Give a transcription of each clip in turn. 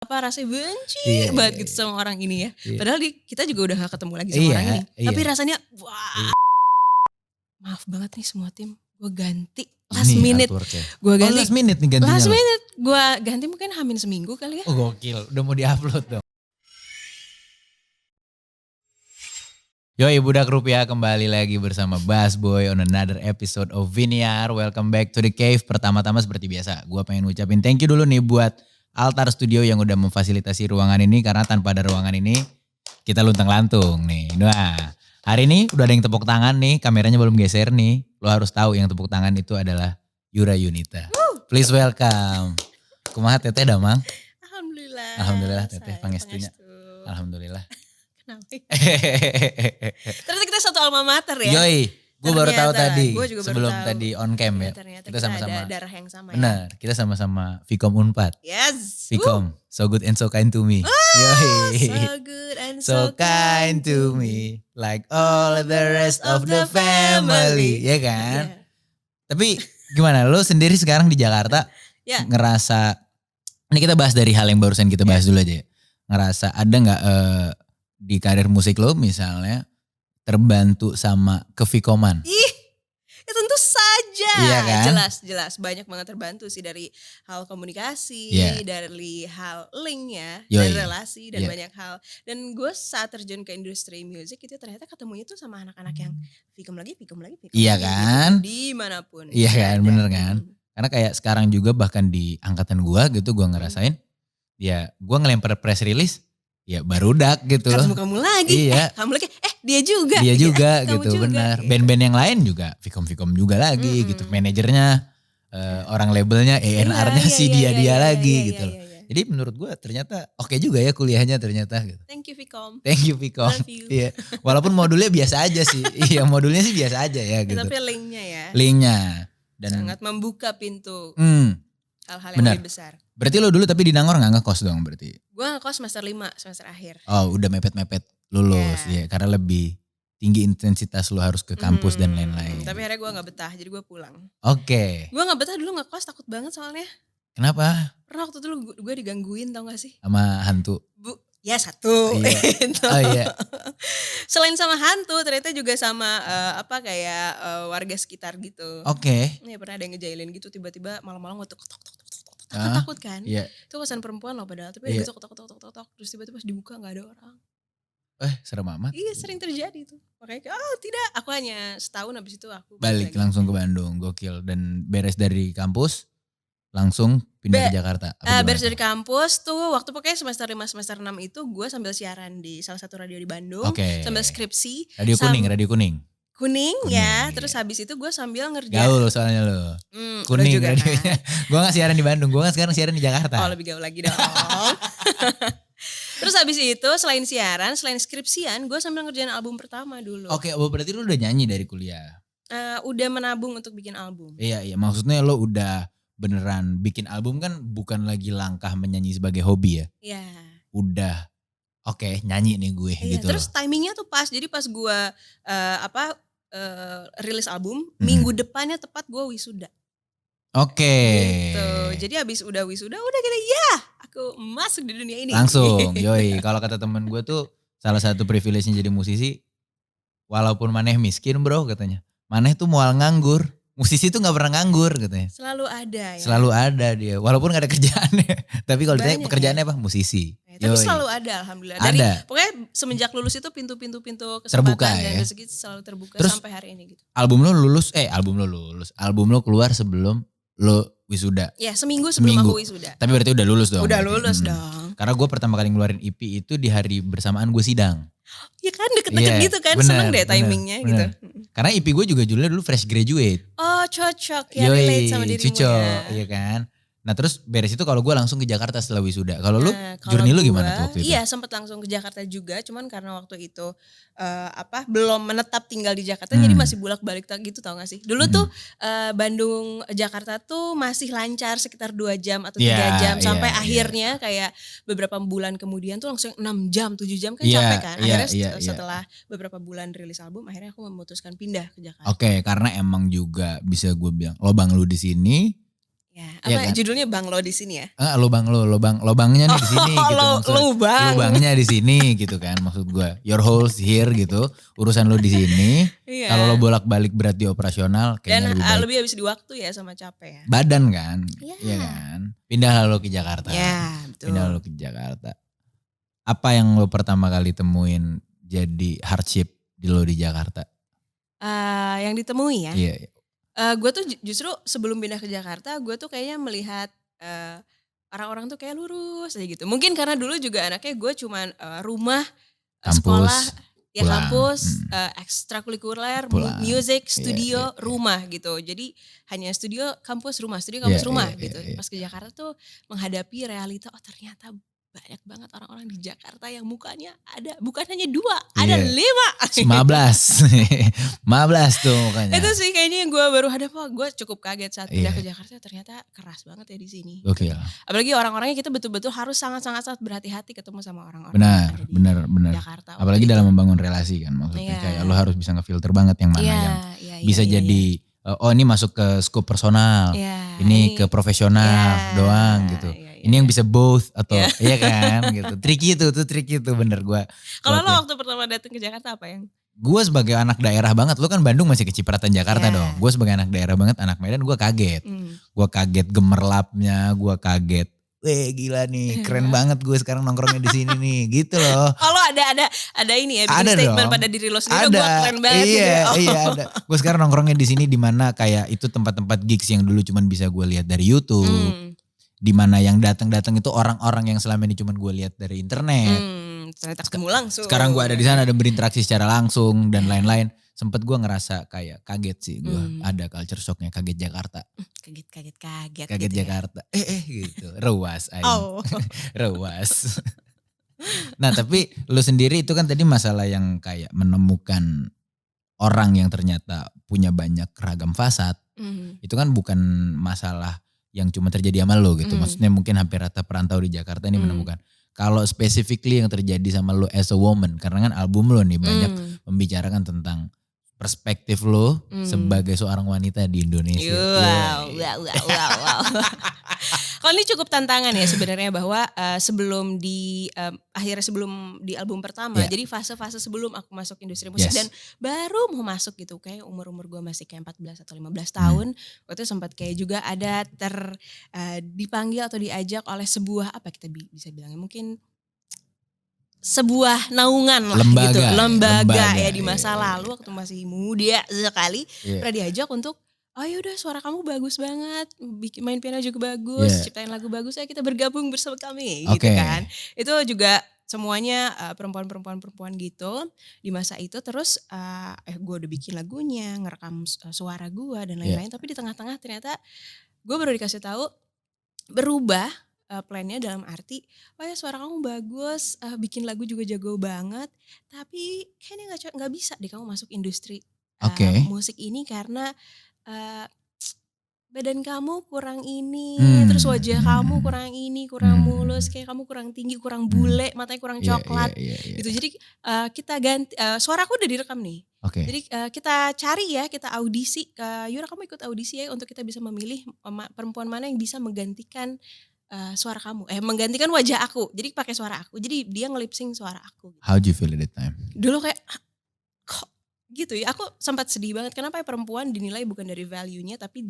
apa rasanya benci banget gitu sama orang ini ya. Padahal kita juga udah gak ketemu lagi sama orang ini. Tapi rasanya wah. Maaf banget nih semua tim, gue ganti last minute. Gue ganti. Last minute nih gantinya. Last minute, gue ganti mungkin hamin seminggu kali ya. Oh gokil, udah mau diupload dong. Yoi Budak Rupiah kembali lagi bersama Bass Boy on another episode of Viniar. Welcome back to the cave. Pertama-tama seperti biasa, gue pengen ngucapin thank you dulu nih buat Altar Studio yang udah memfasilitasi ruangan ini. Karena tanpa ada ruangan ini, kita luntang-lantung nih. Nah, hari ini udah ada yang tepuk tangan nih, kameranya belum geser nih. Lo harus tahu yang tepuk tangan itu adalah Yura Yunita. Please welcome. Kumaha teteh damang? Alhamdulillah. Alhamdulillah teteh pangestunya. Alhamdulillah. Ternyata kita satu alma mater ya. Yoi, gue baru tahu tadi baru sebelum tahu. tadi on cam ya. Ternyata kita sama-sama ada darah yang sama. Benar, ya? Kita sama-sama Vkom Unpad. Yes. Vkom, so good and so kind to me. Yoi. So good and so kind to me, like all the rest of the family, ya kan? Yeah. Tapi gimana, lo sendiri sekarang di Jakarta ngerasa, ini kita bahas dari hal yang barusan kita bahas dulu aja ya. Ngerasa ada gak di karir musik lo misalnya terbantu sama kevikoman? Ih, ya tentu saja. Iya kan? Jelas. Banyak banget terbantu sih dari hal komunikasi, dari hal linknya, dari relasi dan banyak hal. Dan gue saat terjun ke industri musik itu ternyata ketemunya tuh sama anak-anak yang Vkom lagi. Iya kan? Gitu, dimanapun. Iya kan, bener kan? Karena kayak sekarang juga bahkan di angkatan gue gitu gue ngerasain, ya gue ngelempar press release, ya barudak gitu loh. Kamu lagi, kamu lagi, dia juga. Dia juga gitu, benar. Band-band yang lain juga, Vkom juga lagi gitu. Manajernya, orang labelnya, A&R-nya dia lagi gitu loh. Jadi menurut gue ternyata oke juga ya kuliahnya ternyata gitu. Thank you Vkom. Love you. Iya. Walaupun modulnya biasa aja sih. Iya modulnya sih biasa aja ya gitu. Tapi linknya ya. Linknya. Dan sangat membuka pintu. Hal-hal yang lebih besar. Berarti lo dulu tapi di Nangor gak ngekos dong berarti? Gue ngekos semester 5, semester akhir. Oh udah mepet-mepet lulus ya. Karena lebih tinggi intensitas lo harus ke kampus dan lain-lain. Tapi akhirnya gue gak betah jadi gue pulang. Oke. Gue gak betah dulu ngekos takut banget soalnya. Kenapa? Karena waktu itu gue digangguin tau gak sih? Sama hantu? Ya satu. Iya. Oh iya. Selain sama hantu ternyata juga sama warga sekitar gitu. Oke. Ya pernah ada yang ngejailin gitu tiba-tiba malam-malam gue tok. Takut kan? Iya. Itu kosan perempuan loh padahal. Tapi dia tok. Terus tiba-tiba pas dibuka gak ada orang. Serem amat. Iya sering terjadi tuh. Makanya tidak. Aku hanya setahun habis itu aku balik langsung ke Bandung. Gokil. Dan beres dari kampus langsung pindah ke Jakarta. Beres dari kampus tuh waktu pokoknya semester 5 semester 6 itu gue sambil siaran di salah satu radio di Bandung. Sambil skripsi. Radio Kuning. Kuning ya, terus habis itu gue sambil ngerjain. Gaul soalnya lo. Kuning juga radionya. Kan? Gue gak siaran di Bandung, gue sekarang siaran di Jakarta. Oh lebih gaul lagi dong. Terus habis itu selain siaran, selain skripsian, gue sambil ngerjain album pertama dulu. Oke, berarti lo udah nyanyi dari kuliah? Udah menabung untuk bikin album. Iya, maksudnya lo udah beneran bikin album kan bukan lagi langkah menyanyi sebagai hobi ya? Iya. Udah, oke, nyanyi nih gue gitu. Terus timingnya tuh pas, jadi pas gue rilis album, minggu depannya tepat gue wisuda. Oke. Gitu. Jadi abis udah wisuda, udah gitu aku masuk di dunia ini. Langsung, yoi. Kalau kata temen gue tuh salah satu privilege-nya jadi musisi, walaupun maneh miskin bro katanya, maneh tuh mual nganggur. Musisi tuh gak pernah nganggur katanya. Selalu ada ya. Selalu ada dia, walaupun gak ada kerjaannya. Tapi kalau ditanya pekerjaannya apa? Musisi. Tapi selalu ada alhamdulillah. Pokoknya semenjak lulus itu pintu-pintu kesempatan terbuka, dan ya? rezeki selalu terbuka. Terus, sampai hari ini gitu. Album lo keluar sebelum lo wisuda. Ya seminggu sebelum aku wisuda. Tapi berarti udah lulus dong. Udah lulus dong. Karena gue pertama kali ngeluarin EP itu di hari bersamaan gue sidang. Ya kan deket-deket gitu kan, seneng deh timingnya gitu. Karena EP gue juga judulnya dulu Fresh Graduate. Oh cocok ya, relate sama dirimu cocok, iya kan. Nah terus beres itu kalau gue langsung ke Jakarta setelah wisuda. Kalau lu, journey lu gimana tuh waktu itu? Iya sempet langsung ke Jakarta juga, cuman karena waktu itu belum menetap tinggal di Jakarta, jadi masih bolak-balik gitu tau gak sih. Dulu tuh Bandung Jakarta tuh masih lancar sekitar 2 jam atau 3 jam. Sampai akhirnya kayak beberapa bulan kemudian tuh langsung 6 jam, 7 jam kan capek kan. Akhirnya setelah beberapa bulan rilis album, akhirnya aku memutuskan pindah ke Jakarta. Oke, karena emang juga bisa gue bilang, lobang lu di sini. Ya, Iya apa kan? judulnya Bang Lo di sini ya? Lubangnya nih di sini gitu maksudnya. Lubang. Lubangnya di sini gitu kan maksud gue. Your holes here gitu. Urusan lo di sini. Kalau lo Iya. bolak-balik berat di operasional Dan kayaknya lebih baik. lebih habis di waktu ya sama capek ya. Badan kan, Iya. iya kan. Pindah lo ke Jakarta. Ya, Pindah betul. lo ke Jakarta. Apa yang lo pertama kali temuin jadi hardship lo di Jakarta? Yang ditemui ya. Iya. Gue tuh justru sebelum pindah ke Jakarta, gue tuh kayaknya melihat orang-orang tuh kayak lurus aja gitu. Mungkin karena dulu juga anaknya gue cuman rumah, sekolah, Kampus, ya pulang. kampus, ekstrakurikuler, Pulang. music, Iya, studio, iya. rumah gitu. Jadi hanya studio, kampus, rumah, studio, Iya, kampus, rumah iya, gitu. iya. Pas ke Jakarta tuh menghadapi realita, oh ternyata banyak banget orang-orang di Jakarta yang mukanya ada, bukan hanya 2, ada Iya. 5. 15 tuh mukanya. Itu sih kayaknya yang gue baru hadap, gue cukup kaget saat pindah ke Jakarta, ternyata keras banget ya di sini. Gokil. Apalagi orang-orangnya kita betul-betul harus sangat-sangat berhati-hati ketemu sama orang-orang Benar. Jakarta. Apalagi dalam membangun relasi kan maksudnya kayak lo harus bisa ngefilter banget yang mana yang bisa jadi oh ini masuk ke scope personal, ini ke profesional doang gitu. Ini yang bisa both atau iya kan gitu. Tricky itu bener gue. Kalau lo waktu pertama datang ke Jakarta apa yang? Gue sebagai anak daerah banget, lo kan Bandung masih kecipratan Jakarta dong. Gue sebagai anak daerah banget, anak Medan, gue kaget. Gue kaget gemerlapnya, gue kaget. Weh gila nih, keren banget gue sekarang nongkrongnya di sini nih, gitu loh. Oh lo ada ini ya, bikin Ada statement dong. pada diri lo sendiri, gue keren banget gitu ya. Iya ada. Gue sekarang nongkrongnya di sini di mana kayak itu tempat-tempat gigs yang dulu cuman bisa gue lihat dari YouTube. Di mana yang datang-datang itu orang-orang yang selama ini cuman gue lihat dari internet. Ternyata ketemu langsung. Sekarang gue ada di sana, ada berinteraksi secara langsung dan lain-lain. Sempet gue ngerasa kayak kaget sih gue. Ada culture shocknya, kaget Jakarta. Kaget gitu Jakarta. Gitu. Rewas. Rewas. Nah tapi lu sendiri itu kan tadi masalah yang kayak menemukan orang yang ternyata punya banyak ragam fasad. Itu kan bukan masalah yang cuma terjadi sama lo gitu. Maksudnya mungkin hampir rata perantau di Jakarta ini menemukan. Kalau specifically yang terjadi sama lo as a woman. Karena kan album lo nih banyak membicarakan tentang perspektif lo sebagai seorang wanita di Indonesia. Wow. Kalau ini cukup tantangan ya sebenarnya bahwa sebelum di album pertama, jadi fase-fase sebelum aku masuk industri musik dan baru mau masuk gitu, kayak umur gue masih kayak 14 atau 15 tahun, waktu itu sempat kayak juga ada dipanggil atau diajak oleh sebuah apa kita bisa bilangnya mungkin sebuah naungan lah lembaga ya di masa lalu waktu masih muda sekali pernah diajak untuk oh yaudah suara kamu bagus banget, main piano juga bagus, ciptain lagu bagus, kita bergabung bersama kami gitu kan. Itu juga semuanya perempuan gitu di masa itu. Terus gue udah bikin lagunya, ngerekam suara gue dan lain-lain, tapi di tengah-tengah ternyata gue baru dikasih tahu berubah plannya dalam arti, oh ya suara kamu bagus, bikin lagu juga jago banget, tapi kayaknya nggak bisa deh kamu masuk industri musik ini karena badan kamu kurang ini, terus wajah kamu kurang ini, kurang mulus, kayak kamu kurang tinggi, kurang bule, matanya kurang coklat, gitu. Jadi kita ganti, suaraku udah direkam nih. Jadi kita cari ya, kita audisi, Yura kamu ikut audisi ya untuk kita bisa memilih perempuan mana yang bisa menggantikan suara kamu, menggantikan wajah aku. Jadi pakai suara aku. Jadi dia nge-lip-sync suara aku. How do you feel at that time? Dulu kayak kok gitu ya. Aku sempat sedih banget. Kenapa ya perempuan dinilai bukan dari value-nya tapi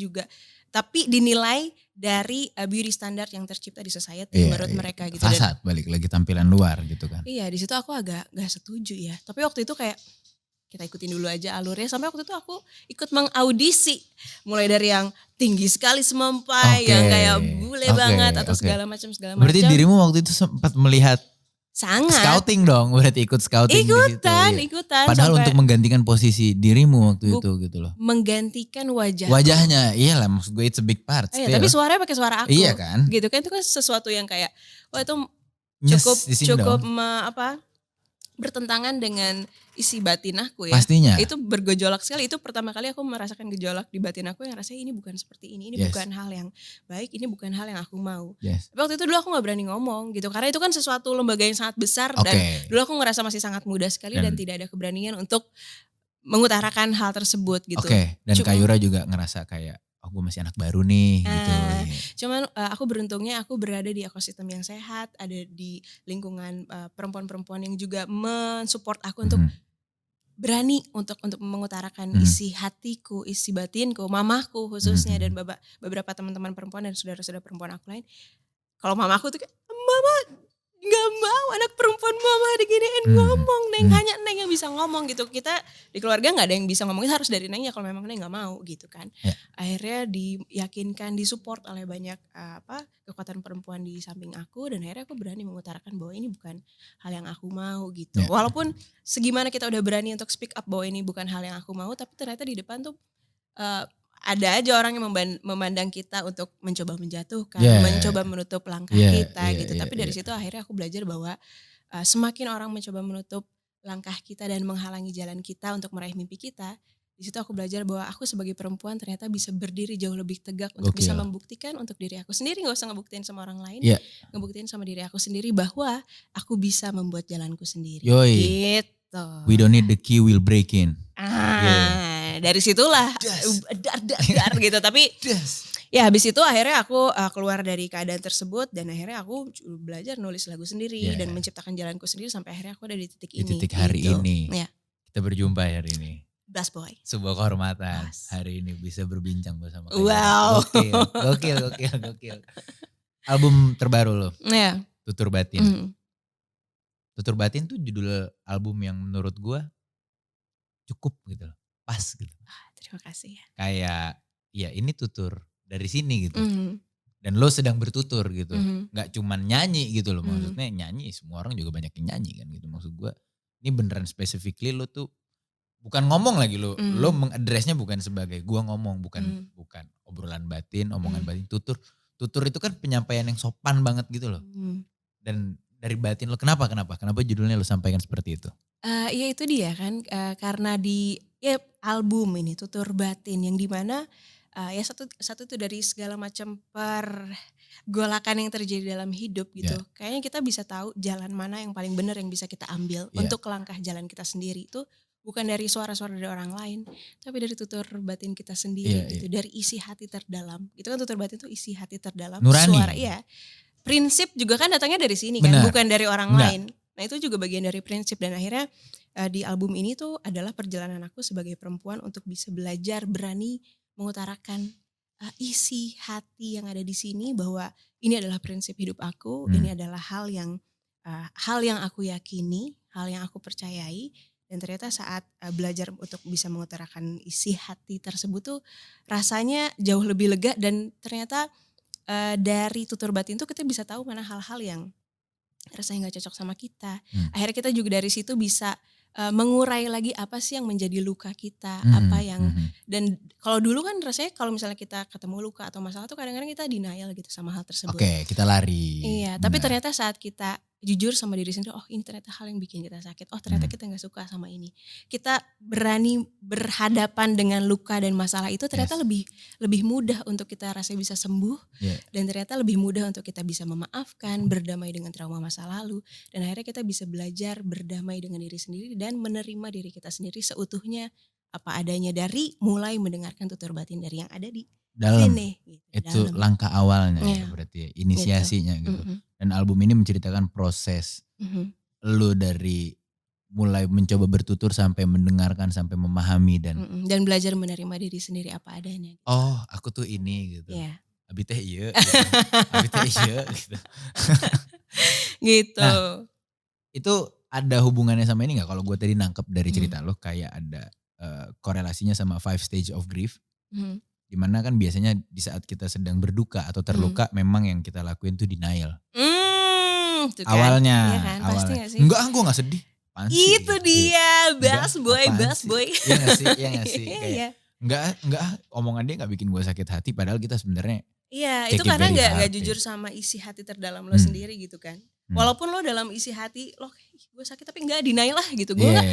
dinilai dari beauty standard yang tercipta di society menurut mereka gitu. Fasad balik lagi tampilan luar gitu kan. Iya, di situ aku agak gak setuju ya. Tapi waktu itu kayak kita ikutin dulu aja alurnya. Sampai waktu itu aku ikut mengaudisi. Mulai dari yang tinggi sekali semampai, yang kayak bule banget atau segala macam. Berarti dirimu waktu itu sempat melihat sangat scouting dong, berarti ikut scouting ikutan, di situ. Padahal untuk menggantikan posisi dirimu waktu itu gitu loh. Menggantikan wajahnya, iyalah maksud gue it's a big part. Tapi suaranya pakai suara aku. Iya kan? Gitu kan, itu kan sesuatu yang kayak wah itu cukup bertentangan dengan isi batin aku ya. Pastinya. Itu bergejolak sekali. Itu pertama kali aku merasakan gejolak di batin aku yang rasanya ini bukan seperti ini. Ini bukan hal yang baik. Ini bukan hal yang aku mau. Tapi waktu itu dulu aku gak berani ngomong gitu. Karena itu kan sesuatu lembaga yang sangat besar. Dan dulu aku ngerasa masih sangat muda sekali. Dan tidak ada keberanian untuk mengutarakan hal tersebut gitu. Dan Kak Yura juga ngerasa kayak oh gue masih anak baru nih gitu. Nah, Iya. cuman aku beruntungnya aku berada di ekosistem yang sehat, ada di lingkungan perempuan-perempuan yang juga mensupport aku untuk Mhm, berani untuk mengutarakan mhm, isi hatiku, isi batinku, mamaku mhm, khususnya dan mhm. beberapa teman-teman perempuan dan saudara-saudara perempuan aku lain. Kalau mamaku tuh kayak, "Mama nggak mau anak perempuan mama diginiin, Mhm, ngomong Neng, mhm. hanya Neng yang bisa ngomong," gitu. Kita di keluarga nggak ada yang bisa ngomong, harus dari Neng ya kalau memang Neng nggak mau gitu kan. Ya, Akhirnya diyakinkan, disupport oleh banyak kekuatan perempuan di samping aku dan akhirnya aku berani mengutarakan bahwa ini bukan hal yang aku mau gitu. ya, Walaupun segimana kita udah berani untuk speak up bahwa ini bukan hal yang aku mau, tapi ternyata di depan tuh Eee, ada aja orang yang memandang kita untuk mencoba menjatuhkan, ya, mencoba menutup langkah ya, kita ya, gitu. ya, Tapi dari ya. situ akhirnya aku belajar bahwa, semakin orang mencoba menutup langkah kita dan menghalangi jalan kita untuk meraih mimpi kita, di situ aku belajar bahwa aku sebagai perempuan ternyata bisa berdiri jauh lebih tegak untuk bisa Gokil. membuktikan untuk diri aku sendiri, nggak usah ngebuktiin sama orang lain, Iya, ngebuktiin sama diri aku sendiri bahwa aku bisa membuat jalanku sendiri, yoi. gitu. We don't need the key, we'll break in. Iya. Dari situlah Das. dar gitu. Tapi Das. ya habis itu akhirnya aku keluar dari keadaan tersebut dan akhirnya aku belajar nulis lagu sendiri dan Ya, menciptakan jalanku sendiri sampai akhirnya aku ada di titik di ini titik hari gitu. ini Ya, kita berjumpa hari ini. Blast Boy. Sebuah kehormatan Bas. hari ini bisa berbincang bersama kalian. Wow. Gokil, gokil, gokil, gokil. Album terbaru lo, Ya. Tutur Batin. Mhm. Tutur Batin tuh judul album yang menurut gua cukup gitu loh. Pas gitu. Terima kasih ya. Kayak ya ini tutur dari sini gitu. Mhm. Dan lo sedang bertutur gitu. Mhm. Gak cuman nyanyi gitu loh. Mhm. Maksudnya nyanyi semua orang juga banyak yang nyanyi kan gitu. Maksud gua ini beneran specifically lo tuh bukan ngomong lagi lo. Lo Mhm. mengadresnya bukan sebagai gua ngomong. Bukan Mhm. bukan obrolan batin, omongan Mhm. batin. Tutur. Tutur itu kan penyampaian yang sopan banget gitu loh. Mhm. Dan dari batin lo kenapa judulnya lo sampaikan seperti itu? Ya itu dia kan, karena di ya album ini Tutur Batin yang dimana ya satu satu tuh dari segala macam pergolakan yang terjadi dalam hidup gitu. Ya, Kayaknya kita bisa tahu jalan mana yang paling benar yang bisa kita ambil ya, untuk langkah jalan kita sendiri itu bukan dari suara-suara dari orang lain, tapi dari tutur batin kita iya, sendiri iya. gitu, dari isi hati terdalam. Itu kan tutur batin itu isi hati terdalam, suara Nurani. iya. Prinsip juga kan datangnya dari sini kan, Benar. bukan dari orang Enggak. lain. Nah itu juga bagian dari prinsip dan akhirnya di album ini tuh adalah perjalanan aku sebagai perempuan untuk bisa belajar berani mengutarakan isi hati yang ada di sini bahwa ini adalah prinsip hidup aku, ini adalah hal yang aku yakini, hal yang aku percayai dan ternyata saat belajar untuk bisa mengutarakan isi hati tersebut tuh rasanya jauh lebih lega dan ternyata dari tutur batin tuh kita bisa tahu mana hal-hal yang rasanya nggak cocok sama kita. Hmm. Akhirnya kita juga dari situ bisa mengurai lagi apa sih yang menjadi luka kita, Mhm, apa yang mhm. dan kalau dulu kan rasanya kalau misalnya kita ketemu luka atau masalah tuh kadang-kadang kita denial gitu sama hal tersebut. Oke, kita lari. Iya, tapi Benar. ternyata saat kita jujur sama diri sendiri, oh ini ternyata hal yang bikin kita sakit, oh ternyata Hmm. kita nggak suka sama ini. Kita berani berhadapan dengan luka dan masalah itu ternyata Yes. lebih mudah untuk kita rasa bisa sembuh Yeah. dan ternyata lebih mudah untuk kita bisa memaafkan, berdamai dengan trauma masa lalu dan akhirnya kita bisa belajar berdamai dengan diri sendiri dan menerima diri kita sendiri seutuhnya apa adanya dari mulai mendengarkan tutur batin dari yang ada di Dalam. sini gitu, Itu dalam. langkah awalnya ya Iya. berarti ya, inisiasinya gitu. Mhm. Dan album ini menceritakan proses Mhm. lu dari mulai mencoba bertutur sampai mendengarkan sampai memahami dan Dan belajar menerima diri sendiri apa adanya. oh aku tuh ini gitu. Iya, Abi teh ieu gitu. Abi teh ieu gitu. gitu. Nah, itu ada hubungannya sama ini gak? Kalau gue tadi nangkep dari cerita lo kayak ada korelasinya sama 5 stage of grief. Mhm. Dimana kan biasanya di saat kita sedang berduka atau terluka memang yang kita lakuin tuh denial. Tuh kan. Awalnya. Iya kan, pasti gak sih? Enggak, gue gak sedih. Apaan sih? Itu Gitu. dia, Enggak, bas boy, apaan bas sih? boy. Iya gak sih? Iya gak sih? Kayak, Iya. enggak, omongan dia gak bikin gue sakit hati padahal kita sebenarnya Iya, take itu it karena very nggak hard, jujur ya. sama isi hati terdalam lo sendiri gitu kan. Walaupun lo dalam isi hati lo gue sakit tapi nggak denial lah gitu. Gue nggak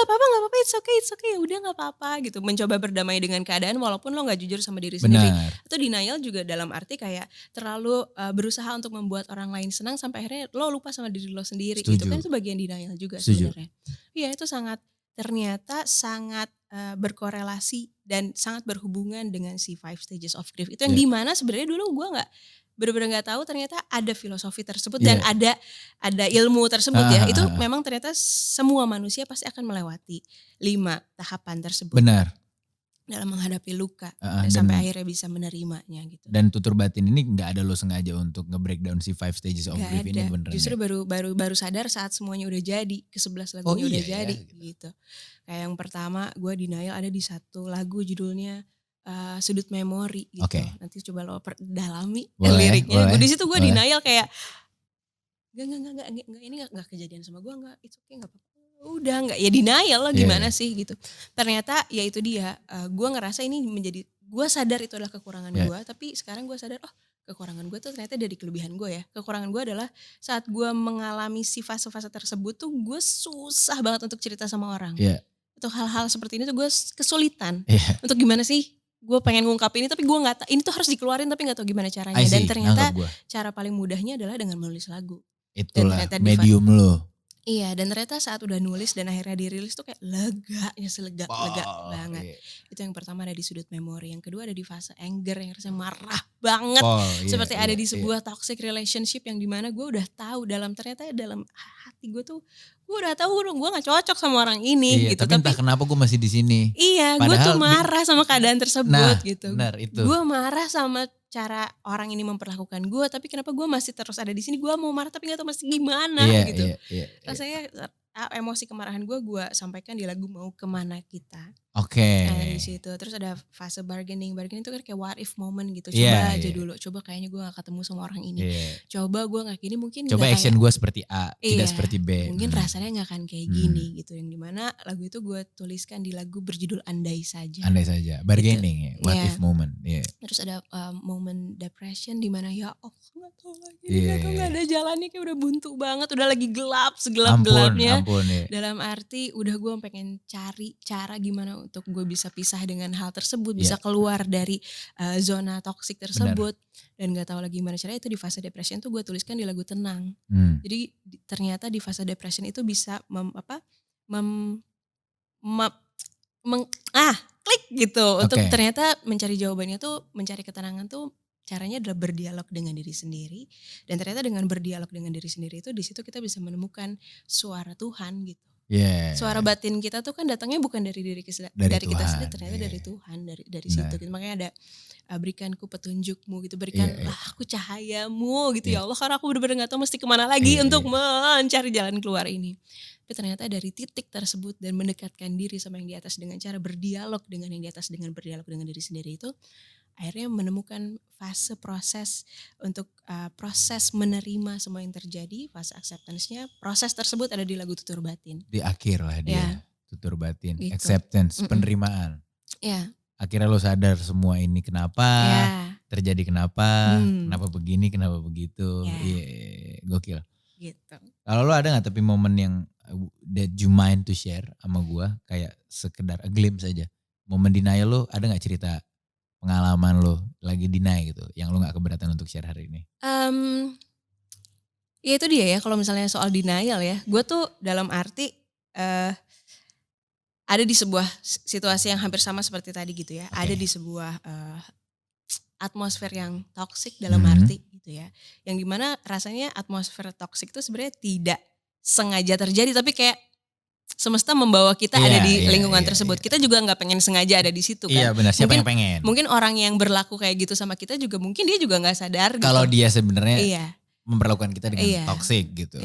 apa-apa, it's okay, ya udah nggak apa-apa gitu. Mencoba berdamai dengan keadaan walaupun lo nggak jujur sama diri sendiri. Benar. Atau denial juga dalam arti kayak terlalu berusaha untuk membuat orang lain senang sampai akhirnya lo lupa sama diri lo sendiri. Setuju. Gitu kan itu bagian denial juga Setuju. sebenarnya. Iya itu sangat ternyata sangat berkorelasi dan sangat berhubungan dengan si 5 stages of grief. Itu yang dimana sebenarnya dulu gue bener-bener nggak tahu ternyata ada filosofi tersebut dan ada ilmu tersebut ya. Itu memang ternyata semua manusia pasti akan melewati 5 tahapan tersebut. Benar. Dalam menghadapi luka sampai akhirnya bisa menerimanya gitu. Dan tutur batin ini nggak ada lo sengaja untuk nge-breakdown si 5 stages of grief ini beneran. Justru baru sadar saat semuanya udah jadi, ke-11 lagunya udah jadi gitu. Kayak yang pertama gue denial ada di satu lagu judulnya Sudut Memori gitu. Nanti coba lo dalami liriknya. Gue di situ gue denial kayak enggak ini enggak kejadian sama gue, enggak, it's okay, enggak apa-apa. Udah enggak, ya denial lah gimana sih gitu. Ternyata ya itu dia, gue ngerasa ini menjadi, gue sadar itu adalah kekurangan gue, tapi sekarang gue sadar kekurangan gue tuh ternyata dari kelebihan gue ya. Kekurangan gue adalah saat gue mengalami si fase-fase tersebut tuh gue susah banget untuk cerita sama orang. Untuk hal-hal seperti ini tuh gue kesulitan. Untuk gimana sih gue pengen ngungkapin ini tapi gue gak tahu, ini tuh harus dikeluarin tapi gak tahu gimana caranya. Dan ternyata cara paling mudahnya adalah dengan menulis lagu. Itulah medium lo. Iya, dan ternyata saat udah nulis dan akhirnya dirilis tuh kayak leganya lega banget. Itu yang pertama ada di Sudut Memori. Yang kedua ada di fase anger yang rasanya marah banget. Seperti ada di sebuah toxic relationship yang dimana gue udah tahu ternyata dalam hati gue tuh, gue udah tahu gue gak cocok sama orang ini gitu. Tapi entah kenapa gue masih di sini. Iya, gue tuh marah sama keadaan tersebut gitu. Benar itu. Gue marah sama cara orang ini memperlakukan gue, tapi kenapa gue masih terus ada di sini? Gue mau marah tapi nggak tahu masih gimana gitu. Rasanya emosi kemarahan gue sampaikan di lagu Mau Kemana Kita. Di situ terus ada fase bargaining itu kan kayak what if moment gitu. Coba aja dulu, coba kayaknya gue gak ketemu sama orang ini. Coba gue gak gini, mungkin coba gak action kayak, gue seperti A, tidak seperti B. Mungkin rasanya gak akan kayak gini gitu. Yang dimana lagu itu gue tuliskan di lagu berjudul Andai Saja. Andai Saja, bargaining gitu. What if moment. Terus ada moment depression dimana ya gak tau lagi, gak ada jalannya, kayak udah buntu banget, udah lagi gelap, segelap-gelapnya. Ampun. Dalam arti udah gue pengen cari cara gimana untuk gue bisa pisah dengan hal tersebut, bisa keluar dari zona toksik tersebut. Dan gak tahu lagi gimana caranya. Itu di fase depression tuh gue tuliskan di lagu Tenang. Jadi ternyata di fase depression itu bisa klik gitu. Untuk ternyata mencari jawabannya tuh, mencari ketenangan tuh caranya adalah berdialog dengan diri sendiri. Dan ternyata dengan berdialog dengan diri sendiri itu di situ kita bisa menemukan suara Tuhan gitu. Suara batin kita tuh kan datangnya bukan dari kita sendiri, ternyata dari Tuhan, dari situ gitu. Makanya ada berikanku petunjukmu gitu, berikanlah aku cahayamu gitu. Ya Allah, karena aku benar-benar gak tahu mesti kemana lagi untuk mencari jalan keluar ini. Tapi ternyata dari titik tersebut dan mendekatkan diri sama yang di atas dengan cara berdialog dengan yang di atas, dengan berdialog dengan diri sendiri itu, akhirnya menemukan fase proses untuk proses menerima semua yang terjadi, fase acceptance-nya. Proses tersebut ada di lagu Tutur Batin. Di akhir lah dia, Tutur Batin, gitu. Acceptance, penerimaan. Akhirnya lo sadar semua ini kenapa, terjadi kenapa begini, kenapa begitu. Gokil. Gitu. Kalau lo ada gak tapi momen yang that you mind to share sama gue, kayak sekedar a glimpse aja. Momen denial lo, ada gak cerita pengalaman lo lagi deny gitu, yang lo gak keberatan untuk share hari ini? Ya itu dia ya, kalau misalnya soal denial ya, gue tuh dalam arti ada di sebuah situasi yang hampir sama seperti tadi gitu ya. Ada di sebuah atmosfer yang toksik dalam arti gitu ya. Yang dimana rasanya atmosfer toksik itu sebenarnya tidak sengaja terjadi, tapi kayak semesta membawa kita ada di lingkungan tersebut. Kita juga gak pengen sengaja ada di situ kan. Iya benar, siapa yang pengen. Mungkin orang yang berlaku kayak gitu sama kita juga mungkin dia juga gak sadar gitu. Kalau dia sebenarnya memperlakukan kita dengan toksik gitu.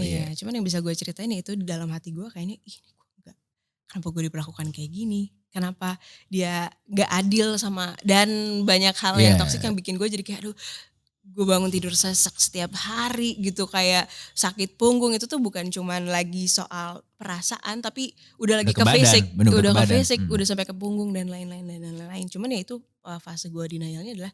Cuman yang bisa gue ceritain ya itu di dalam hati gue kayaknya, kenapa gue diperlakukan kayak gini. Kenapa dia gak adil sama, dan banyak hal yang toksik yang bikin gue jadi kayak aduh, gue bangun tidur sesak setiap hari gitu, kayak sakit punggung. Itu tuh bukan cuman lagi soal perasaan, tapi udah lagi ke fisik, udah sampai ke punggung dan lain-lain. Cuman ya itu fase gue denialnya adalah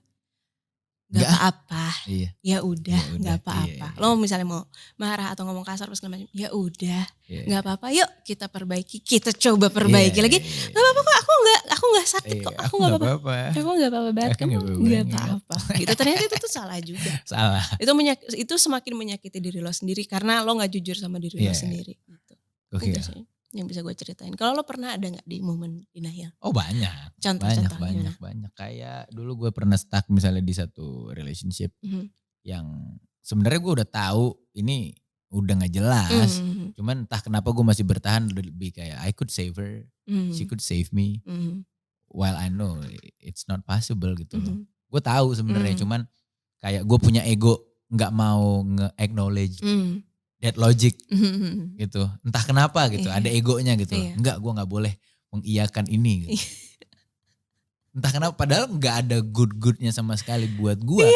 gak apa-apa, ya udah gak apa-apa. Lo misalnya mau marah atau ngomong kasar pas macam, ya udah gak apa-apa, yuk kita perbaiki, kita coba perbaiki lagi. Gak apa-apa kok, aku gak sakit kok, aku gak apa-apa. Aku gak apa-apa banget, kamu gak apa-apa. Gitu, ternyata itu tuh salah juga. Salah. Itu semakin menyakiti diri lo sendiri karena lo gak jujur sama diri lo sendiri. Gitu. Oke. yang bisa gue ceritain. Kalau lo pernah ada gak di momen denial? Oh banyak. Contoh-contoh Banyak. Kayak dulu gue pernah stuck misalnya di satu relationship yang sebenarnya gue udah tahu ini udah gak jelas. Cuman entah kenapa gue masih bertahan lebih kayak I could save her, she could save me. While I know it's not possible gitu loh. Gue tahu sebenarnya cuman kayak gue punya ego nggak mau nge-acknowledge that logic gitu. Entah kenapa gitu, ada egonya gitu loh. Enggak, gue nggak boleh mengiyakan ini gitu. Entah kenapa, padahal nggak ada good-goodnya sama sekali buat gue.